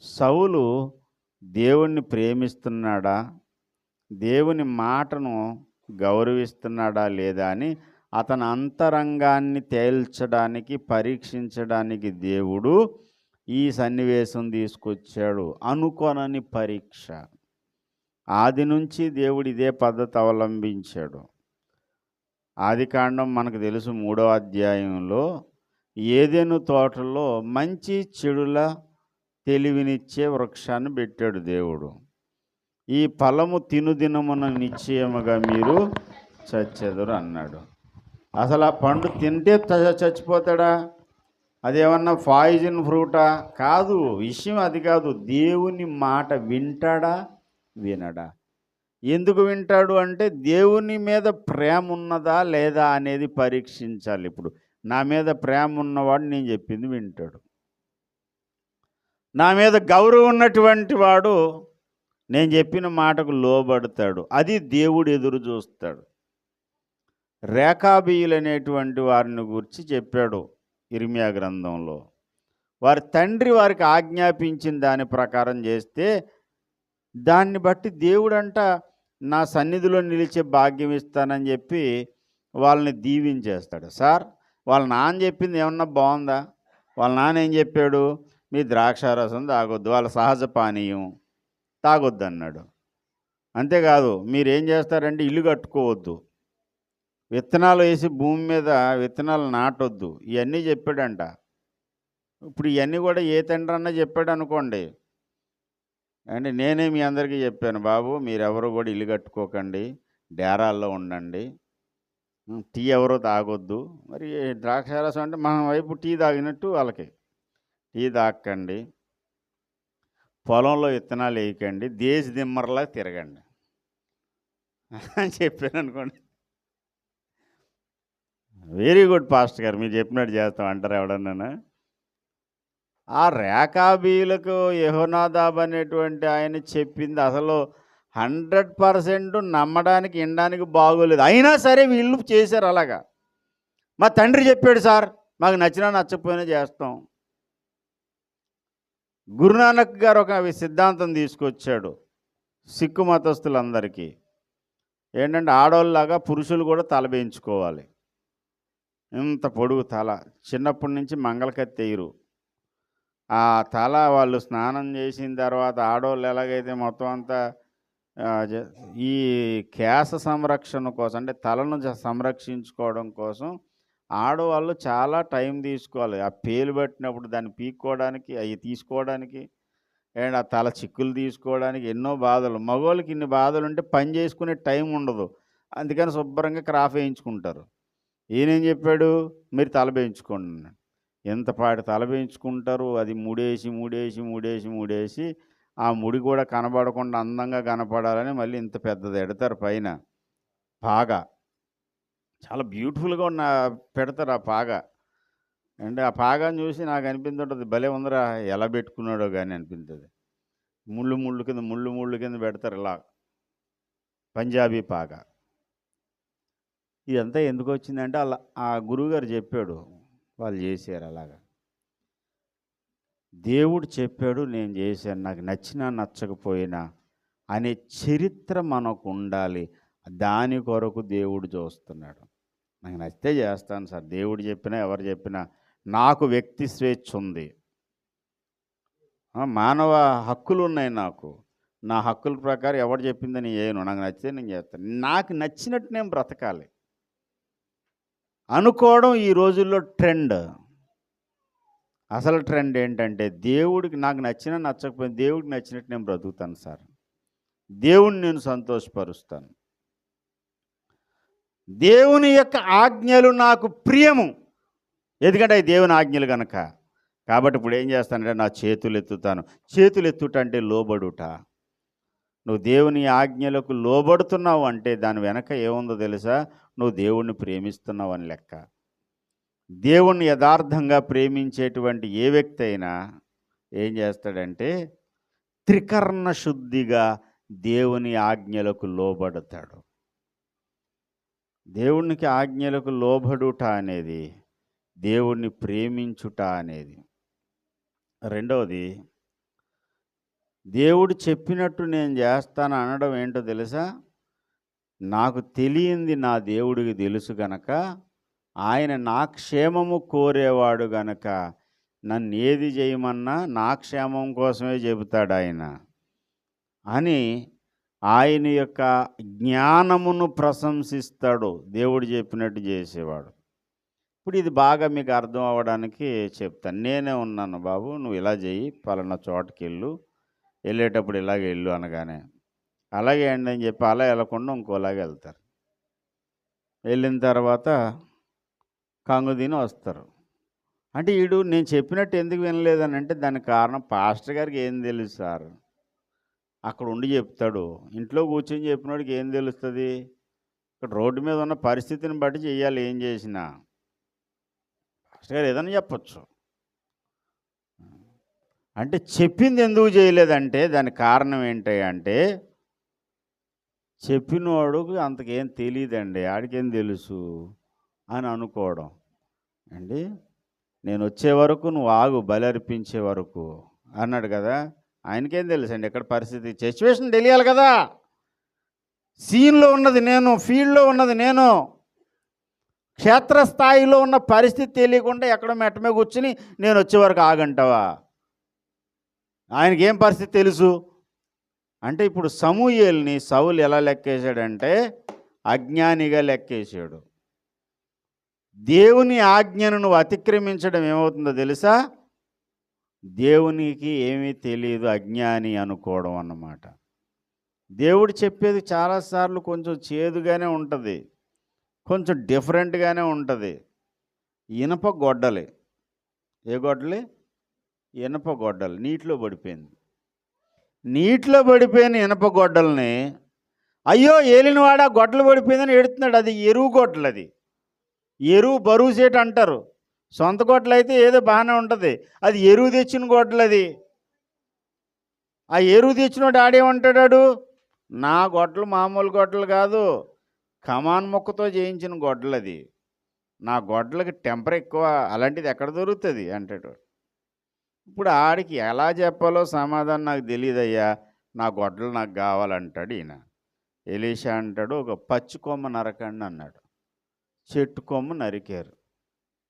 సౌలు దేవుణ్ణి ప్రేమిస్తున్నాడా? దేవుని మాటను గౌరవిస్తున్నాడా లేదా అని అతని అంతరంగాన్ని తేల్చడానికి, పరీక్షించడానికి దేవుడు ఈ సన్నివేశం తీసుకొచ్చాడు. అనుకోనని పరీక్ష. ఆది నుంచి దేవుడు ఇదే పద్ధతి అవలంబించాడు. ఆదికాండం మనకు తెలుసు 3వ అధ్యాయంలో ఏదెను తోటలో మంచి చెడుల తెలివినిచ్చే వృక్షాన్ని పెట్టాడు దేవుడు. ఈ ఫలము తినుదినమున నిశ్చయముగా మీరు చచ్చెదరు అన్నాడు. అసలు ఆ పండు తింటే చచ్చిపోతాడా? అదేమన్నా పాయిజన్ ఫ్రూటా? కాదు. విషయం అది కాదు. దేవుని మాట వింటాడా వినడా? ఎందుకు వింటాడు అంటే దేవుని మీద ప్రేమ ఉన్నదా లేదా అనేది పరీక్షించాలి. ఇప్పుడు నా మీద ప్రేమ ఉన్నవాడు నేను చెప్పింది వింటాడు. నా మీద గౌరవం ఉన్నటువంటి వాడు నేను చెప్పిన మాటకు లోబడతాడు. అది దేవుడు ఎదురు చూస్తాడు. రేకాబీయులు అనేటువంటి వారిని గురించి చెప్పాడు ఇర్మియా గ్రంథంలో. వారి తండ్రి వారికి ఆజ్ఞాపించిన దాని ప్రకారం చేస్తే దాన్ని బట్టి దేవుడంట నా సన్నిధిలో నిలిచే భాగ్యం ఇస్తానని చెప్పి వాళ్ళని దీవించేస్తాడు. సార్, వాళ్ళ నాన్న చెప్పింది ఏమన్నా బాగుందా? వాళ్ళ నాన్న ఏం చెప్పాడు? మీ ద్రాక్షారసం తాగొద్దు, వాళ్ళ సహజ పానీయం తాగొద్దు అన్నాడు. అంతేకాదు, మీరేం చేస్తారంటే ఇల్లు కట్టుకోవద్దు, విత్తనాలు వేసి భూమి మీద విత్తనాలు నాటొద్దు, ఇవన్నీ చెప్పాడంట. ఇప్పుడు ఇవన్నీ కూడా ఏ తండ్రి అన్నా చెప్పాడు అనుకోండి. అంటే నేనే మీ అందరికీ చెప్పాను, బాబు మీరెవరు కూడా ఇల్లు కట్టుకోకండి, డేరాల్లో ఉండండి, టీ ఎవరో తాగొద్దు. మరి ద్రాక్షారసం అంటే మన వైపు టీ తాగినట్టు వాళ్ళకి టీ తాగకండి, పొలంలో విత్తనాలు వేయకండి, దేశ దిమ్మర్లా తిరగండి అని చెప్పాను అనుకోండి. వెరీ గుడ్ పాస్టర్ గారు, మీరు చెప్పినట్టు చేస్తాం అంటారు ఎవడన్నా? ఆ రేకాబీలకు యెహోనాదాబ్ అనేటువంటి ఆయన చెప్పింది అసలు 100% నమ్మడానికి వినడానికి బాగోలేదు. అయినా సరే వీళ్ళు చేశారు అలాగా. మా తండ్రి చెప్పాడు సార్, మాకు నచ్చినా నచ్చకపోయినా చేస్తాం. గురునానక్ గారు ఒక సిద్ధాంతం తీసుకొచ్చాడు సిక్కు మతస్థులందరికీ. ఏంటంటే ఆడవాళ్ళలాగా పురుషులు కూడా తల వేయించుకోవాలి. ఇంత పొడుగు తల, చిన్నప్పటి నుంచి మంగళకత్తి వేయరు. ఆ తల వాళ్ళు స్నానం చేసిన తర్వాత ఆడవాళ్ళు ఎలాగైతే మొత్తం అంతా ఈ కేశ సంరక్షణ కోసం, అంటే తలను సంరక్షించుకోవడం కోసం ఆడవాళ్ళు చాలా టైం తీసుకోవాలి. ఆ పేలు పట్టినప్పుడు దాన్ని పీక్కోవడానికి, అవి తీసుకోవడానికి, అండ్ ఆ తల చిక్కులు తీసుకోవడానికి ఎన్నో బాధలు. మగవాళ్ళకి ఇన్ని బాధలు ఉంటే పని చేసుకునే టైం ఉండదు. అందుకని శుభ్రంగా క్రాఫ్ వేయించుకుంటారు. ఈయనేం చెప్పాడు? మీరు తల వేయించుకోండి. ఎంతపాటి తల వేయించుకుంటారు. అది ముడేసి ఆ ముడి కూడా కనబడకుండా అందంగా కనపడాలని మళ్ళీ ఇంత పెద్దది ఎడతారు పైన పాగా. చాలా బ్యూటిఫుల్గా పెడతారు ఆ పాగా. అంటే ఆ పాగాని చూసి నాకు అనిపించుంటుంది, భలే ఉందరా, ఎలా పెట్టుకున్నాడో కానీ అనిపించదు. ముళ్ళు కింద పెడతారు ఇలా, పంజాబీ పాగా. ఇదంతా ఎందుకు వచ్చిందంటే అలా ఆ గురువుగారు చెప్పాడు, వాళ్ళు చేశారు అలాగా. దేవుడు చెప్పాడు, నేను చేశాను, నాకు నచ్చినా నచ్చకపోయినా అనే చరిత్ర మనకు ఉండాలి. దాని కొరకు దేవుడు చూస్తున్నాడు. నాకు నచ్చితే చేస్తాను సార్, దేవుడు చెప్పినా ఎవరు చెప్పినా. నాకు వ్యక్తి స్వేచ్ఛ ఉంది, మానవ హక్కులు ఉన్నాయి నాకు. నా హక్కుల ప్రకారం ఎవరు చెప్పిందని చేయను. నాకు నచ్చితే నేను చేస్తాను. నాకు నచ్చినట్టు నేను బ్రతకాలి అనుకోవడం ఈ రోజుల్లో ట్రెండ్. అసలు ట్రెండ్ ఏంటంటే దేవుడికి నాకు నచ్చినా నచ్చకపోయినా దేవుడికి నచ్చినట్టు నేను బ్రతుకుతాను సార్, దేవుడిని నేను సంతోషపరుస్తాను, దేవుని యొక్క ఆజ్ఞలు నాకు ప్రియము, ఎందుకంటే అవి దేవుని ఆజ్ఞలు కనుక. కాబట్టి ఇప్పుడు ఏం చేస్తానంటే నా చేతులు ఎత్తుతాను. చేతులు ఎత్తుట అంటే లోబడుట. నువ్వు దేవుని ఆజ్ఞలకు లోబడుతున్నావు అంటే దాని వెనక ఏముందో తెలుసా? నువ్వు దేవుణ్ణి ప్రేమిస్తున్నావు అని లెక్క. దేవుణ్ణి యథార్థంగా ప్రేమించేటువంటి ఏ వ్యక్తి అయినా ఏం చేస్తాడంటే త్రికరణ శుద్ధిగా దేవుని ఆజ్ఞలకు లోబడతాడు. దేవునికి ఆజ్ఞలకు లోబడుట అనేది దేవుణ్ణి ప్రేమించుట అనేది. రెండవది, దేవుడు చెప్పినట్టు నేను చేస్తాను అనడం ఏంటో తెలుసా? నాకు తెలియంది నా దేవుడికి తెలుసు గనక, ఆయన నా క్షేమము కోరేవాడు గనక నన్ను ఏది చేయమన్నా నా క్షేమం కోసమే చెబుతాడు ఆయన అని ఆయన యొక్క జ్ఞానమును ప్రశంసిస్తాడు దేవుడు చెప్పినట్టు చేసేవాడు. ఇప్పుడు ఇది బాగా మీకు అర్థం అవ్వడానికి చెప్తాను. నేనే ఉన్నాను బాబు, నువ్వు ఇలా చెయ్యి, పలానా చోటకి వెళ్ళు, వెళ్ళేటప్పుడు ఇలాగ వెళ్ళు అనగానే అలాగే అండి అని చెప్పి అలా వెళ్ళకుండా ఇంకోలాగా వెళ్తారు. వెళ్ళిన తర్వాత కంగు తిని వస్తారు. అంటే వీడు నేను చెప్పినట్టు ఎందుకు వినలేదని అంటే దానికి కారణం పాస్టర్ గారికి ఏం తెలుసు సార్, అక్కడ ఉండి చెప్తాడు. ఇంట్లో కూర్చొని చెప్పినోడికి ఏం తెలుస్తుంది? ఇక్కడ రోడ్డు మీద ఉన్న పరిస్థితిని బట్టి చెయ్యాలి ఏం చేసినా. పాస్టర్ గారు ఏదైనా చెప్పచ్చు. అంటే చెప్పింది ఎందుకు చేయలేదంటే దానికి కారణం ఏంటి అంటే చెప్పినవాడుకు అంతకేం తెలియదండి, ఆడికేం తెలుసు అని అనుకోవడం. అండి నేను వచ్చే వరకు నువ్వు ఆగు, బలి అర్పించే వరకు అన్నాడు కదా. ఆయనకేం తెలుసండి ఎక్కడ పరిస్థితి, సిచ్యువేషన్ తెలియాలి కదా. సీన్లో ఉన్నది నేను, ఫీల్డ్లో ఉన్నది నేను. క్షేత్రస్థాయిలో ఉన్న పరిస్థితి తెలియకుండా ఎక్కడో మెట్టమే కూర్చుని నేను వచ్చే వరకు ఆగంటావా? ఆయనకేం పరిస్థితి తెలుసు అంటే ఇప్పుడు సమూయేలుని సౌలు ఎలా లెక్కేశాడంటే అజ్ఞానిగా లెక్కేశాడు. దేవుని ఆజ్ఞను నువ్వు అతిక్రమించడం ఏమవుతుందో తెలుసా? దేవునికి ఏమీ తెలియదు, అజ్ఞాని అనుకోవడం అన్నమాట. దేవుడు చెప్పేది చాలాసార్లు కొంచెం చేదుగానే ఉంటుంది, కొంచెం డిఫరెంట్గానే ఉంటుంది. ఇనప గొడ్డలి, ఏ గొడ్డలి? ఇనప గొడ్డలి నీటిలో పడిపోయింది. నీటిలో పడిపోయిన ఇనప గొడ్డల్ని అయ్యో ఏలినవాడా గొడ్డలు పడిపోయిందని ఏడుతున్నాడు. అది ఎరువు గొడ్డలు, అది ఎరువు బరువు సేటు అంటారు. సొంత గొడ్డలు అయితే ఏదో బాగానే ఉంటుంది, అది ఎరువు తెచ్చిన గొడ్డలు. అది ఆ ఎరువు తెచ్చినోడు ఆడేమంటాడు? నా గొడ్డలు మామూలు గొడ్డలు కాదు, కమాన్ మొక్కతో చేయించిన గొడ్డలు, అది నా గొడ్డలకి టెంపర్ ఎక్కువ, అలాంటిది ఎక్కడ దొరుకుతుంది అంటాడు. ఇప్పుడు ఆడికి ఎలా చెప్పాలో సమాధానం నాకు తెలియదయ్యా, నా గొడ్డలు నాకు కావాలంటాడు ఈయన. ఎలీషా అంటాడు ఒక పచ్చి కొమ్మ నరకండి అన్నాడు. చెట్టు కొమ్మ నరికారు.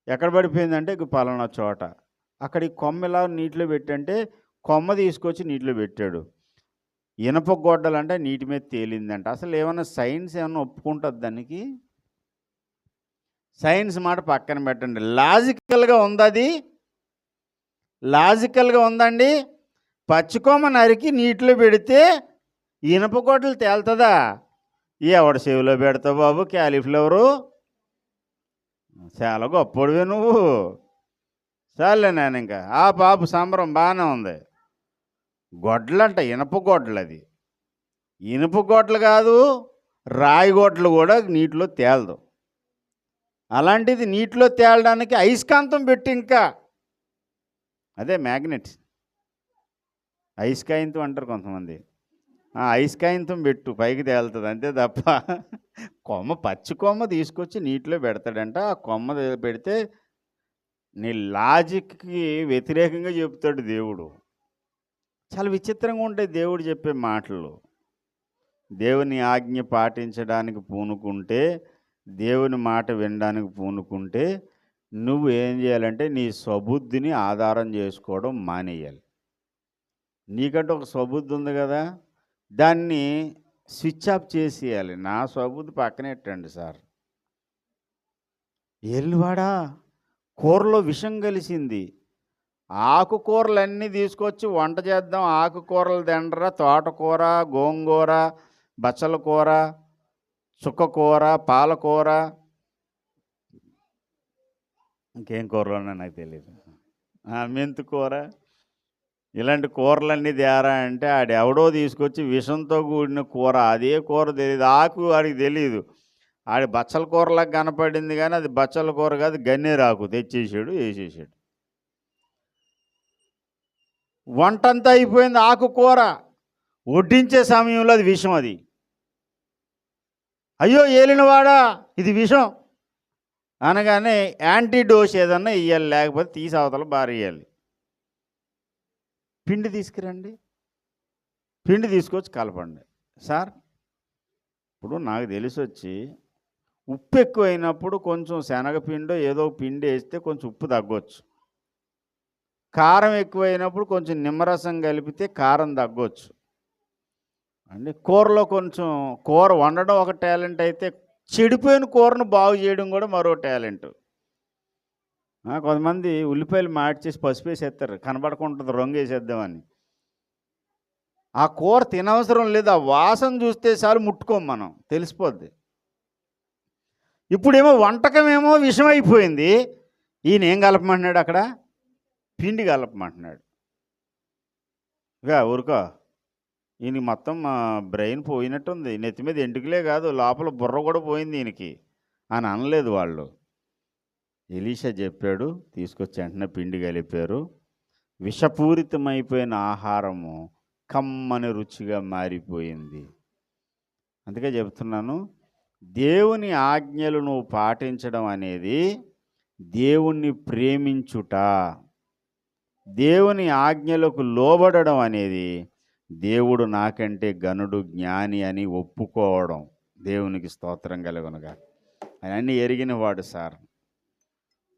ఎక్కడ పడిపోయిందంటే ఇక పలానా చోట. అక్కడ ఈ కొమ్మ ఇలా నీటిలో పెట్టంటే కొమ్మ తీసుకొచ్చి నీటిలో పెట్టాడు. ఇనప గొడ్డలు అంటే నీటి మీద తేలిందంట. అసలు ఏమన్నా సైన్స్ ఏమన్నా ఒప్పుకుంటుంది దానికి? సైన్స్ మాట పక్కన పెట్టండి, లాజికల్గా ఉంది అది? లాజికల్గా ఉందండి? పచ్చికొమ్మ నరికి నీటిలో పెడితే ఇనప గొడ్డలు తేలుతుందా? ఎవడ చెవిలో పెడతావు బాబు క్యాలీఫ్లవరు? చాలా గొప్పడివే నువ్వు. చాలే నేను ఇంకా ఆ బాబు సంబరం బాగానే ఉంది. గొడ్డలంట ఇనప గొడ్డలు, అది ఇనుప గొడ్డలు కాదు, రాయి గొడ్డలు కూడా నీటిలో తేలదు. అలాంటిది నీటిలో తేలడానికి అయస్కాంతం పెట్టి, ఇంకా అదే మ్యాగ్నెట్, అయస్కాయంతం అంటారు కొంతమంది. అయస్కాయంతం పెట్టు పైకి తేలుతుంది అంతే తప్ప కొమ్మ పచ్చి కొమ్మ తీసుకొచ్చి నీటిలో పెడతాడంట. ఆ కొమ్మ పెడితే నీ లాజిక్కి వ్యతిరేకంగా చెప్తాడు దేవుడు. చాలా విచిత్రంగా ఉంటాయి దేవుడు చెప్పే మాటలు. దేవుని ఆజ్ఞ పాటించడానికి పూనుకుంటే, దేవుని మాట వినడానికి పూనుకుంటే నువ్వు ఏం చేయాలంటే నీ స్వబుద్ధిని ఆధారం చేసుకోవడం మానేయాలి. నీకంటే ఒక స్వబుద్ధి ఉంది కదా, దాన్ని స్విచ్ ఆఫ్ చేసేయాలి. నా స్వబుద్ధి పక్కనెట్టండి సార్. ఏలినవాడా కూరలో విషం కలిసింది, ఆకుకూరలన్నీ తీసుకొచ్చి వంట చేద్దాం, ఆకుకూరలు తినరా, తోటకూర, గోంగూర, బచ్చల కూర, చుక్కకూర, పాలకూర, ఇంకేం కూరలు ఉన్నాయో నాకు తెలియదు, మెంతికూర, ఇలాంటి కూరలన్నీ తేరా అంటే ఆడెవడో తీసుకొచ్చి విషంతో కూడిన కూర, అదే కూర తెలియదు, ఆకు వాడికి తెలియదు. ఆడి బచ్చల కూరలాగా కనపడింది కానీ అది బచ్చల కూర కాదు, గన్నేరాకు తెచ్చేసాడు, వేసేసాడు. వంటంతా అయిపోయింది, ఆకుకూర వడ్డించే సమయంలో అది విషం. అది అయ్యో ఏలినవాడా ఇది విషం అనగానే యాంటీడోస్ ఏదన్నా ఇవ్వాలి, లేకపోతే తీసి అవతల బారేయాలి. పిండి తీసుకురండి, పిండి తీసుకొచ్చి కలపండి. సార్ ఇప్పుడు నాకు తెలిసి వచ్చి ఉప్పు ఎక్కువైనప్పుడు కొంచెం శనగపిండో ఏదో పిండి వేస్తే కొంచెం ఉప్పు తగ్గొచ్చు. కారం ఎక్కువైనప్పుడు కొంచెం నిమ్మరసం కలిపితే కారం తగ్గొచ్చు అండి. కూరలో కొంచెం కూర వండడం ఒక టాలెంట్ అయితే, చెడిపోయిన కూరను బాగు చేయడం కూడా మరో టాలెంట్. కొంతమంది ఉల్లిపాయలు మార్చేసి పసుపు వేసేస్తారు, కనబడకుంటుంది రంగు వేసేద్దామని. ఆ కూర తినవసరం లేదు, ఆ వాసన చూస్తే చాలు ముట్టుకోం మనం, తెలిసిపోద్ది. ఇప్పుడేమో వంటకమేమో విషం అయిపోయింది, ఈయన ఏం కలపమంటున్నాడు అక్కడ? పిండి కలపమంటున్నాడు. ఇక ఊరుకో, ఈయనకి మొత్తం బ్రెయిన్ పోయినట్టుంది, నెత్తి మీద ఎంటుకలే కాదు లోపల బుర్ర కూడా పోయింది ఈయనకి అని అనలేదు వాళ్ళు. ఎలీషా చెప్పాడు, తీసుకొచ్చి వెంటనే పిండి కలిపారు. విషపూరితమైపోయిన ఆహారము కమ్మని రుచిగా మారిపోయింది. అందుకే చెబుతున్నాను, దేవుని ఆజ్ఞలు నువ్వు పాటించడం అనేది దేవుణ్ణి ప్రేమించుట. దేవుని ఆజ్ఞలకు లోబడడం అనేది దేవుడు నాకంటే గనుడు జ్ఞాని అని ఒప్పుకోవడం. దేవునికి స్తోత్రం కలుగునుగా. అన్నీ ఎరిగినవాడు సార్.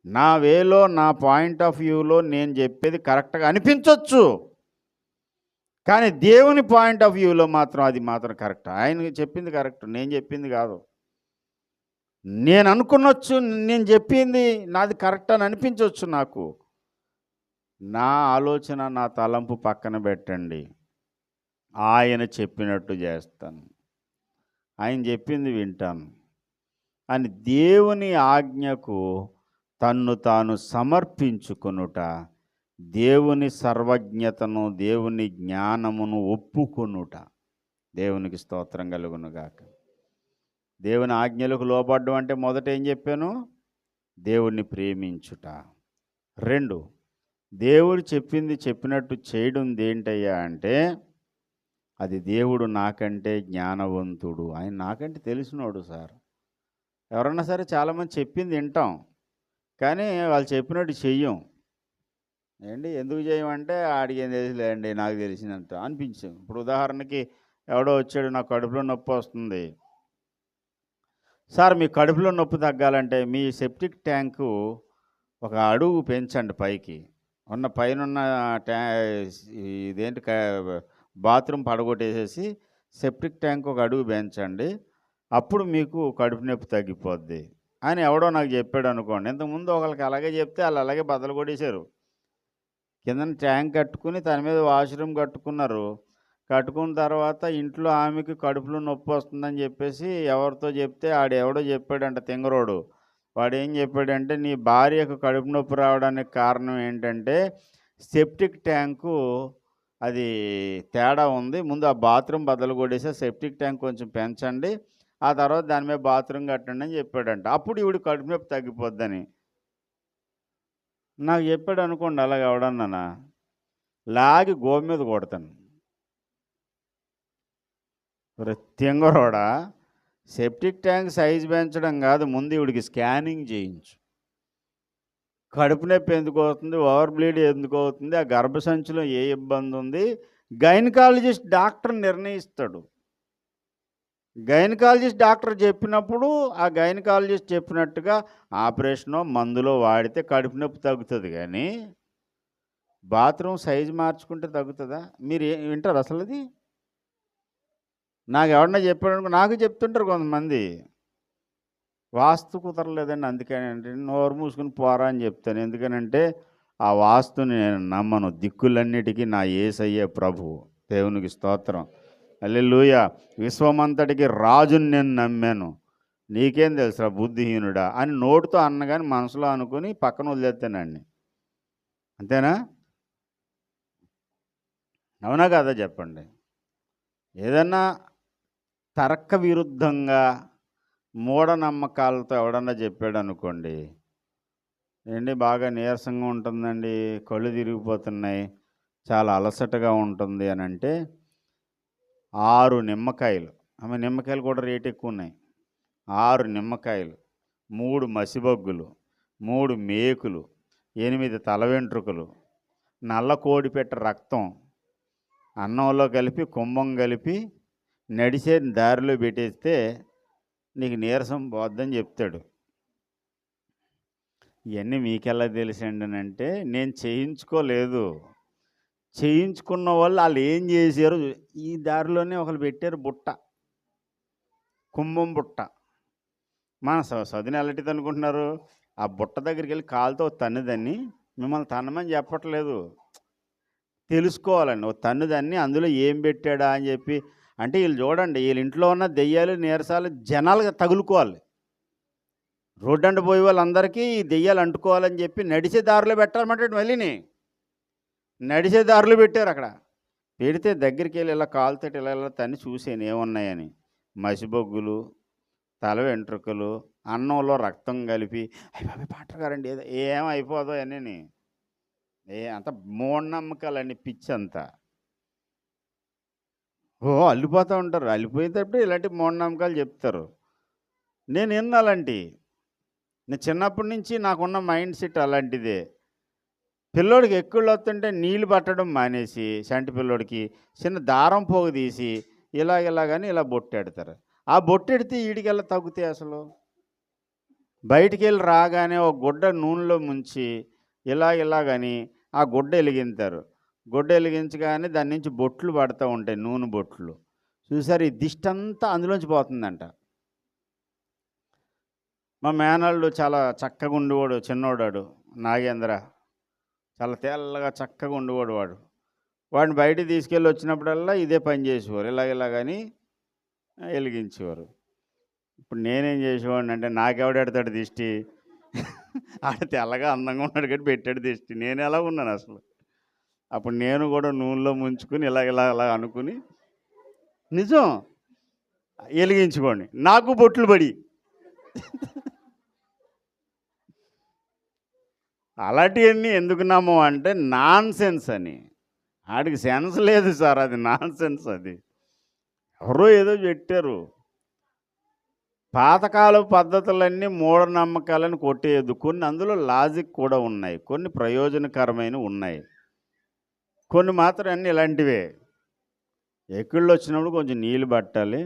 నా వేలో, నా పాయింట్ ఆఫ్ వ్యూలో నేను చెప్పేది కరెక్ట్గా అనిపించవచ్చు, కానీ దేవుని పాయింట్ ఆఫ్ వ్యూలో మాత్రం అది మాత్రం కరెక్ట్. ఆయన చెప్పింది కరెక్ట్, నేను చెప్పింది కాదు. నేను అనుకున్నొచ్చు, నేను చెప్పింది నాది కరెక్ట్ అని అనిపించవచ్చు నాకు. నా ఆలోచన, నా తలంపు పక్కన పెట్టండి, ఆయన చెప్పినట్టు చేస్తాను, ఆయన చెప్పింది వింటాను అని దేవుని ఆజ్ఞకు తన్ను తాను సమర్పించుకొనుట, దేవుని సర్వజ్ఞతను, దేవుని జ్ఞానమును ఒప్పుకొనుట. దేవునికి స్తోత్రం కలుగునుగాక. దేవుని ఆజ్ఞలకు లోబడ్డం అంటే మొదట ఏం చెప్పాను? దేవుణ్ణి ప్రేమించుట. 2, దేవుడు చెప్పింది చెప్పినట్టు చేయడం ఏంటయ్యా అంటే, అది దేవుడు నాకంటే జ్ఞానవంతుడు, ఆయన నాకంటే తెలిసినోడు సార్. ఎవరన్నా సరే చాలామంది చెప్పింది వింటాం, కానీ వాళ్ళు చెప్పినట్టు చెయ్యం. ఏంటి ఎందుకు చేయమంటే, ఆడికి ఏం తెలిసిలేండి నాకు తెలిసినంత అనిపించాం. ఇప్పుడు ఉదాహరణకి ఎవడో వచ్చాడు, నాకు కడుపులో నొప్పి వస్తుంది సార్, మీ కడుపులో నొప్పి తగ్గాలంటే మీ సెప్టిక్ ట్యాంకు ఒక అడుగు పెంచండి పైకి, ఉన్న పైన ఇదేంటి బాత్రూమ్ పడగొట్టేసేసి సెప్టిక్ ట్యాంక్ ఒక అడుగు పెంచండి, అప్పుడు మీకు కడుపు నొప్పి తగ్గిపోద్ది అని ఎవడో నాకు చెప్పాడు అనుకోండి. ఇంతకుముందు ఒకరికి అలాగే చెప్తే వాళ్ళు అలాగే బద్దలు కొట్టేశారు. కిందన ట్యాంక్ కట్టుకుని దాని మీద వాష్రూమ్ కట్టుకున్నారు. కట్టుకున్న తర్వాత ఇంట్లో ఆమెకి కడుపులో నొప్పి వస్తుందని చెప్పేసి ఎవరితో చెప్తే ఆడెవడో చెప్పాడంట, తింగరోడు. వాడు ఏం చెప్పాడంటే, నీ భార్యకు కడుపు నొప్పి రావడానికి కారణం ఏంటంటే సెప్టిక్ ట్యాంకు అది తేడా ఉంది, ముందు ఆ బాత్రూమ్ బద్దలు కొట్టేసి సెప్టిక్ ట్యాంక్ కొంచెం పెంచండి, ఆ తర్వాత దాని మీద బాత్రూమ్ కట్టండి అని చెప్పాడంట. అప్పుడు ఈవిడ కడుపు నొప్పి తగ్గిపోద్దని నాకు చెప్పాడు అనుకోండి. అలాగ ఎవడన్నా లాగి గోపు మీద కొడతాను. తింగరోడా, సెప్టిక్ ట్యాంక్ సైజు పెంచడం కాదు, ముందు ఈవిడికి స్కానింగ్ చేయించు. కడుపు నొప్పి ఎందుకు అవుతుంది, ఓవర్ బ్లీడ్ ఎందుకు అవుతుంది, ఆ గర్భసంచిలో ఏ ఇబ్బంది ఉంది, గైనకాలజిస్ట్ డాక్టర్ నిర్ణయిస్తాడు. గైనకాలజిస్ట్ డాక్టర్ చెప్పినప్పుడు ఆ గైనకాలజిస్ట్ చెప్పినట్టుగా ఆపరేషనో మందులో వాడితే కడుపు నొప్పి తగ్గుతుంది, కానీ బాత్రూమ్ సైజు మార్చుకుంటే తగ్గుతుందా? మీరు వింటారు అసలు? అది నాకు ఎవరన్నా చెప్పాడు, నాకు చెప్తుంటారు కొంతమంది, వాస్తు కుదరలేదండి అందుకని అంటే నోరు మూసుకుని పోరా అని చెప్తాను. ఎందుకనంటే ఆ వాస్తుని నేను నమ్మను. దిక్కులన్నిటికీ నా యేసయ్యే ప్రభువు. దేవునికి స్తోత్రం, హల్లెలూయా. విశ్వమంతటికి రాజుని నేను నమ్మాను, నీకేం తెలుసా బుద్ధిహీనుడా అని నోటితో అన్నగాని మనసులో అనుకుని పక్కన వదిలేస్తానండి. అంతేనా? అవునా కదా చెప్పండి. ఏదన్నా తర్క విరుద్ధంగా మూఢనమ్మకాలతో ఎవడన్నా చెప్పాడు అనుకోండి, ఏంటి బాగా నీరసంగా ఉంటుందండి, కళ్ళు తిరిగిపోతున్నాయి, చాలా అలసటగా ఉంటుంది అని అంటే 6 నిమ్మకాయలు, ఆమె నిమ్మకాయలు కూడా రేట్ ఎక్కువ ఉన్నాయి, 6 నిమ్మకాయలు, 3 మసిబొగ్గులు, 3 మేకులు, 8 తల వెంట్రుకలు, నల్ల కోడిపెట్ట రక్తం, అన్నంలో కలిపి కుంభం కలిపి నడిచే దారిలో పెట్టేస్తే నీకు నీరసం పోద్దని చెప్తాడు. ఇవన్నీ మీకెలా తెలుసండి అంటే నేను చేయించుకోలేదు. చేయించుకున్న వాళ్ళు ఏం చేశారు, ఈ దారిలోనే ఒకరు పెట్టారు బుట్ట, కుంభం బుట్ట. మన సదిన ఎలాంటిది అనుకుంటున్నారు? ఆ బుట్ట దగ్గరికి వెళ్ళి కాలుతో తన్నుదాన్ని, మిమ్మల్ని తన్నమని చెప్పట్లేదు, తెలుసుకోవాలండి. ఓ తన్నుదాన్ని అందులో ఏం పెట్టాడా అని చెప్పి. అంటే వీళ్ళు చూడండి, వీళ్ళ ఇంట్లో ఉన్న దెయ్యాలు నీరసాలు జనాలుగా తగులుకోవాలి. రోడ్డు పోయే వాళ్ళందరికీ ఈ దెయ్యాలు అంటుకోవాలని చెప్పి నడిచే దారిలో పెట్టాలన్నమాట. మళ్ళీని నడిచే దారిలో పెట్టారు. అక్కడ పెడితే దగ్గరికి వెళ్ళి ఇలా కాలుతోటి ఇలా ఇలా తన్ని చూసాను ఏమున్నాయని. మసిబొగ్గులు, తల వెంట్రుకలు, అన్నంలో రక్తం కలిపి. అయ్యి బాబు పాటర్ గారండి ఏదో ఏమైపోదో అని అంత మూఢనమ్మకాలని పిచ్చి అంతా. అల్లిపోతూ ఉంటారు. అల్లిపోయేటప్పుడు ఇలాంటి మూఢనమ్మకాలు చెప్తారు. నేను విన్నాలంటి. నేను చిన్నప్పటి నుంచి నాకున్న మైండ్ సెట్ అలాంటిదే. పిల్లోడికి ఎక్కుళ్ళు వస్తుంటే నీళ్ళు పట్టడం మానేసి, చంటి పిల్లోడికి చిన్న దారం పోగు తీసి ఇలాగని ఇలా బొట్టెడతారు. ఆ బొట్టెడితే వీడికెళ్ళ తగ్గుతాయి అసలు. బయటికి వెళ్ళి రాగానే ఒక గుడ్డ నూనెలో ముంచి ఇలాగని ఆ గుడ్డ వెలిగింతారు. గుడ్డ వెలిగించగానే దాని నుంచి బొట్లు పడుతూ ఉంటాయి, నూనె బొట్లు. చూసారు, ఈ దిష్టి అంతా అందులోంచి పోతుందంట. మా మేనల్లుడు చాలా చక్కగా ఉండేవాడు, చిన్నోడాడు నాగేంద్ర, చాలా తెల్లగా చక్కగా ఉండేవాడు. వాడిని బయటికి తీసుకెళ్ళి వచ్చినప్పుడల్లా ఇదే పని చేసేవారు, ఇలాగని వెలిగించేవారు. ఇప్పుడు నేనేం చేసేవాడిని అంటే, నాకెవడెడతాడు దిష్టి? ఆడ తెల్లగా అందంగా ఉన్నాడు కాబట్టి పెట్టాడు దిష్టి. నేను ఎలా ఉన్నాను అసలు? అప్పుడు నేను కూడా నూనెలో ముంచుకుని ఇలా అనుకుని నిజం వెలిగించుకోండి, నాకు బొట్లు పడి. అలాంటివన్నీ ఎందుకు నమ్మం అంటే నాన్ సెన్స్ అని. ఆడికి సెన్స్ లేదు సార్, అది నాన్ సెన్స్. అది ఎవరో ఏదో పెట్టారు. పాతకాల పద్ధతులన్నీ మూఢనమ్మకాలను కొట్టేయద్దు. కొన్ని అందులో లాజిక్ కూడా ఉన్నాయి, కొన్ని ప్రయోజనకరమైన ఉన్నాయి, కొన్ని మాత్రం అన్నీ ఇలాంటివే. ఎక్కిళ్ళు వచ్చినప్పుడు కొంచెం నీళ్ళు పట్టాలి.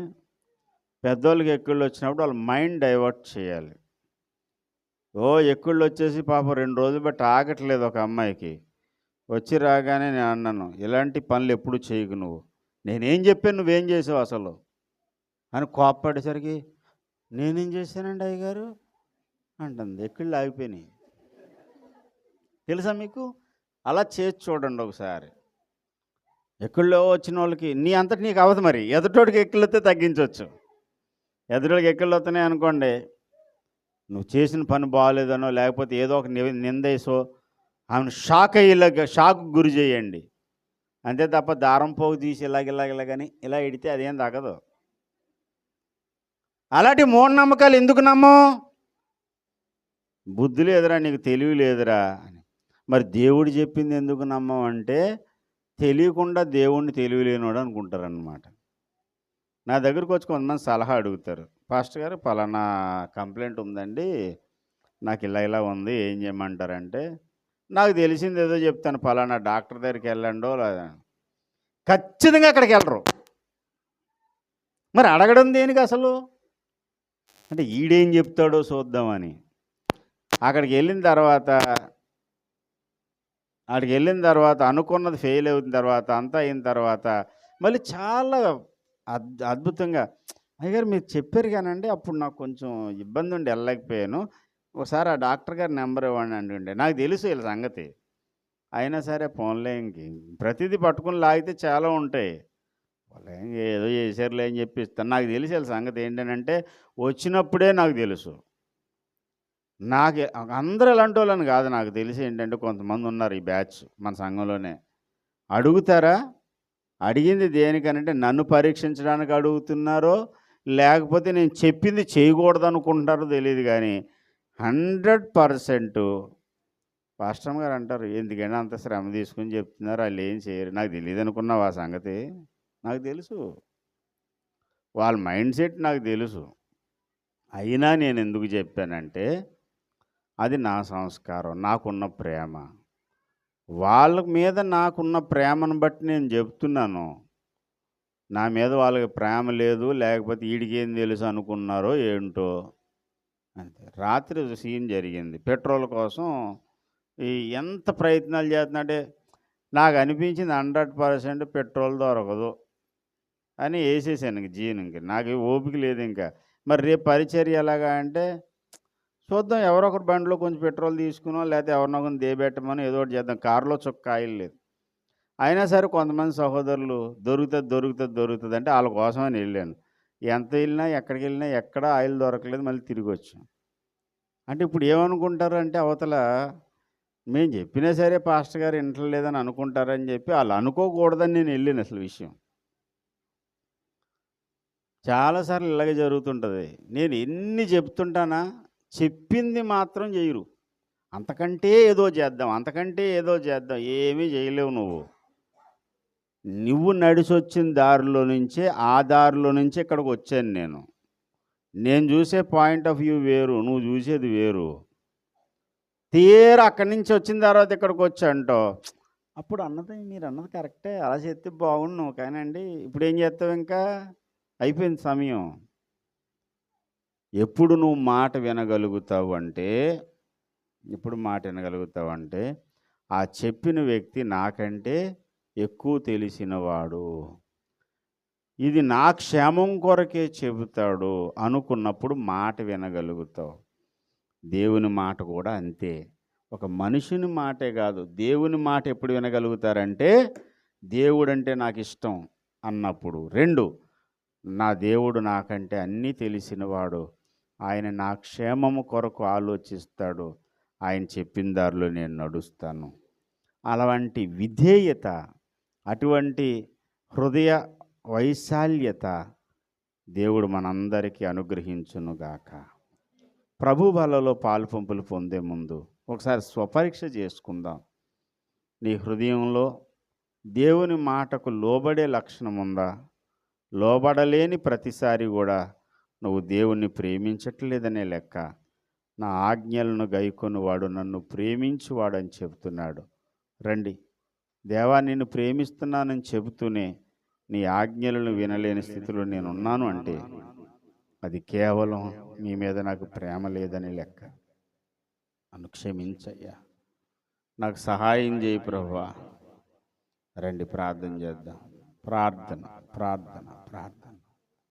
పెద్దోళ్ళకి ఎక్కిళ్ళు వచ్చినప్పుడు వాళ్ళ మైండ్ డైవర్ట్ చేయాలి. ఎక్కిళ్ళు వచ్చేసి పాపం 2 రోజులు బట్టి ఆగట్లేదు ఒక అమ్మాయికి. వచ్చి రాగానే నేను అన్నాను, ఇలాంటి పనులు ఎప్పుడు చేయకు నువ్వు. నేనేం చెప్పాను, నువ్వేం చేసావు అసలు అని కోప్పడేసరికి, నేనేం చేశానండి అయ్యగారు అంటుంది. ఎక్కిళ్ళు ఆగిపోయినాయి. తెలుసా మీకు? అలా చేసి చూడండి ఒకసారి. ఎక్కిళ్ళు వచ్చిన వాళ్ళకి నీ అంతటి నీకు అవదు. మరి ఎదుటోడికి ఎక్కిళ్ళు వస్తే తగ్గించవచ్చు. ఎదుటోడికి ఎక్కిళ్ళు వస్తున్నాయి అనుకోండి, నువ్వు చేసిన పని బాగాలేదనో లేకపోతే ఏదో ఒక నిందేసో ఆమెను షాక్ గురి చేయండి అంతే తప్ప దారం పోగు తీసి ఇలాగని ఇలా ఎడితే అదేం తగ్గదు. అలాంటి మూఢనమ్మకాలు ఎందుకు నమ్మో? బుద్ధి లేదురా, నీకు తెలివి లేదురా అని. మరి దేవుడు చెప్పింది ఎందుకు నమ్మం అంటే, తెలియకుండా దేవుణ్ణి తెలివి లేనివాడు అనుకుంటారనమాట. నా దగ్గరకు వచ్చి కొంతమంది సలహా అడుగుతారు, పాస్టర్ గారు పలానా కంప్లైంట్ ఉందండి, నాకు ఇలా ఉంది, ఏం చేయమంటారంటే, నాకు తెలిసింది ఏదో చెప్తాను, పలానా డాక్టర్ దగ్గరికి వెళ్ళండో లేదా. ఖచ్చితంగా అక్కడికి వెళ్ళరు. మరి అడగడం దేనికి అసలు అంటే, ఈడేం చెప్తాడో చూద్దామని. అక్కడికి వెళ్ళిన తర్వాత అనుకున్నది ఫెయిల్ అయిన తర్వాత అంతా అయిన తర్వాత మళ్ళీ చాలా అద్భుతంగా, అయ్యగారు మీరు చెప్పారు కానండి, అప్పుడు నాకు కొంచెం ఇబ్బంది ఉండి వెళ్ళలేకపోయాను, ఒకసారి ఆ డాక్టర్ గారి నెంబర్ ఇవ్వండి అంటుండే. నాకు తెలుసు వీళ్ళ సంగతి, అయినా సరే ఫోన్లే ఇంక ప్రతిదీ పట్టుకుని లాగితే చాలా ఉంటాయి. వాళ్ళు ఏదో చేశారులే అని చెప్పిస్తాను. నాకు తెలిసి వీళ్ళ సంగతి ఏంటంటే, వచ్చినప్పుడే నాకు తెలుసు. నాకు అందరూ ఎలాంటి వాళ్ళని కాదు, నాకు తెలిసి ఏంటంటే కొంతమంది ఉన్నారు ఈ బ్యాచ్ మన సంఘంలోనే. అడుగుతారా? అడిగింది దేనికనంటే నన్ను పరీక్షించడానికి అడుగుతున్నారో లేకపోతే నేను చెప్పింది చేయకూడదు అనుకుంటారో తెలియదు, కానీ 100% పాస్టర్ గారు అంటారు, ఎందుకైనా అంత శ్రమ తీసుకుని చెప్తున్నారు, వాళ్ళు ఏం చేయరు. నాకు తెలియదు అనుకున్నావు ఆ సంగతి? నాకు తెలుసు, వాళ్ళ మైండ్ సెట్ నాకు తెలుసు. అయినా నేను ఎందుకు చెప్పానంటే, అది నా సంస్కారం, నాకున్న ప్రేమ. వాళ్ళ మీద నాకున్న ప్రేమను బట్టి నేను చెప్తున్నాను. నా మీద వాళ్ళకి ప్రేమ లేదు, లేకపోతే ఈడికేం తెలుసు అనుకున్నారో ఏంటో. అంతే. రాత్రి సీన్ జరిగింది. పెట్రోల్ కోసం ఈ ఎంత ప్రయత్నాలు చేస్తున్నాడంటే, నాకు అనిపించింది 100% పెట్రోల్ దొరకదు అని వేసేసాను ఇంక జీనుకి. నాకు ఓపిక లేదు ఇంకా. మరి రేపు పరిచర్య ఎలాగా అంటే, చూద్దాం ఎవరో ఒకరు బండిలో కొంచెం పెట్రోల్ తీసుకునో, లేకపోతే ఎవరినో ఒకరిని దేబెట్టమనో ఏదో ఒకటి చేద్దాం. కారులో చుక్క ఆయిల్ లేదు. అయినా సరే కొంతమంది సహోదరులు దొరుకుతుంది అంటే వాళ్ళ కోసమని వెళ్ళాను. ఎంత వెళ్ళినా, ఎక్కడికి వెళ్ళినా ఎక్కడ ఆయిల్ దొరకలేదు. మళ్ళీ తిరిగి వచ్చాం. అంటే ఇప్పుడు ఏమనుకుంటారు అంటే అవతల, మేము చెప్పినా సరే పాస్టర్ గారు వింటలేదని అనుకుంటారని చెప్పి వాళ్ళు అనుకోకూడదని నేను వెళ్ళాను అసలు విషయం. చాలాసార్లు ఇలాగే జరుగుతుంటుంది. నేను ఎన్ని చెప్తుంటానా, చెప్పింది మాత్రం చేయరు. అంతకంటే ఏదో చేద్దాం, ఏమీ చేయలేవు నువ్వు. నువ్వు నడిచొచ్చిన దారిలో నుంచే, ఆ దారిలో నుంచే ఇక్కడికి వచ్చాను నేను. నేను చూసే పాయింట్ ఆఫ్ వ్యూ వేరు, నువ్వు చూసేది వేరు. తీరా అక్కడి నుంచి వచ్చిన తర్వాత ఇక్కడికి వచ్చి అంటావు, అప్పుడు మీరు అన్నది కరెక్టే, అలా చేస్తే బాగుండు కానండి, ఇప్పుడు ఏం చేస్తావు, ఇంకా అయిపోయింది సమయం. ఎప్పుడు నువ్వు మాట వినగలుగుతావు అంటే, ఆ చెప్పిన వ్యక్తి నాకంటే ఎక్కువ తెలిసినవాడు, ఇది నా క్షేమం కొరకే చెబుతాడు అనుకున్నప్పుడు మాట వినగలుగుతావు. దేవుని మాట కూడా అంతే. ఒక మనుషుని మాటే కాదు, దేవుని మాట ఎప్పుడు వినగలుగుతారంటే, దేవుడంటే నాకు ఇష్టం అన్నప్పుడు. 2, నా దేవుడు నాకంటే అన్నీ తెలిసినవాడు, ఆయన నా క్షేమము కొరకు ఆలోచిస్తాడు, ఆయన చెప్పిన దారిలో నేను నడుస్తాను. అలాంటి విధేయత, అటువంటి హృదయ వైశాల్యత దేవుడు మనందరికీ అనుగ్రహించునుగాక. ప్రభు బలలో పాలుపంపులు పొందే ముందు ఒకసారి స్వపరీక్ష చేసుకుందాం. నీ హృదయంలో దేవుని మాటకు లోబడే లక్షణం ఉందా? లోబడలేని ప్రతిసారి కూడా నువ్వు దేవుణ్ణి ప్రేమించట్లేదనే లెక్క. నా ఆజ్ఞలను గైకొనివాడు నన్ను ప్రేమించువాడని చెబుతున్నాడు. రండి, దేవా నిన్ను ప్రేమిస్తున్నానని చెబుతూనే నీ ఆజ్ఞలను వినలేని స్థితిలో నేనున్నాను అంటే అది కేవలం నీ మీద నాకు ప్రేమ లేదని లెక్క. నన్ను క్షమించయ్యా, నాకు సహాయం చేయి ప్రభువా. రండి ప్రార్థన చేద్దాం. ప్రార్థన.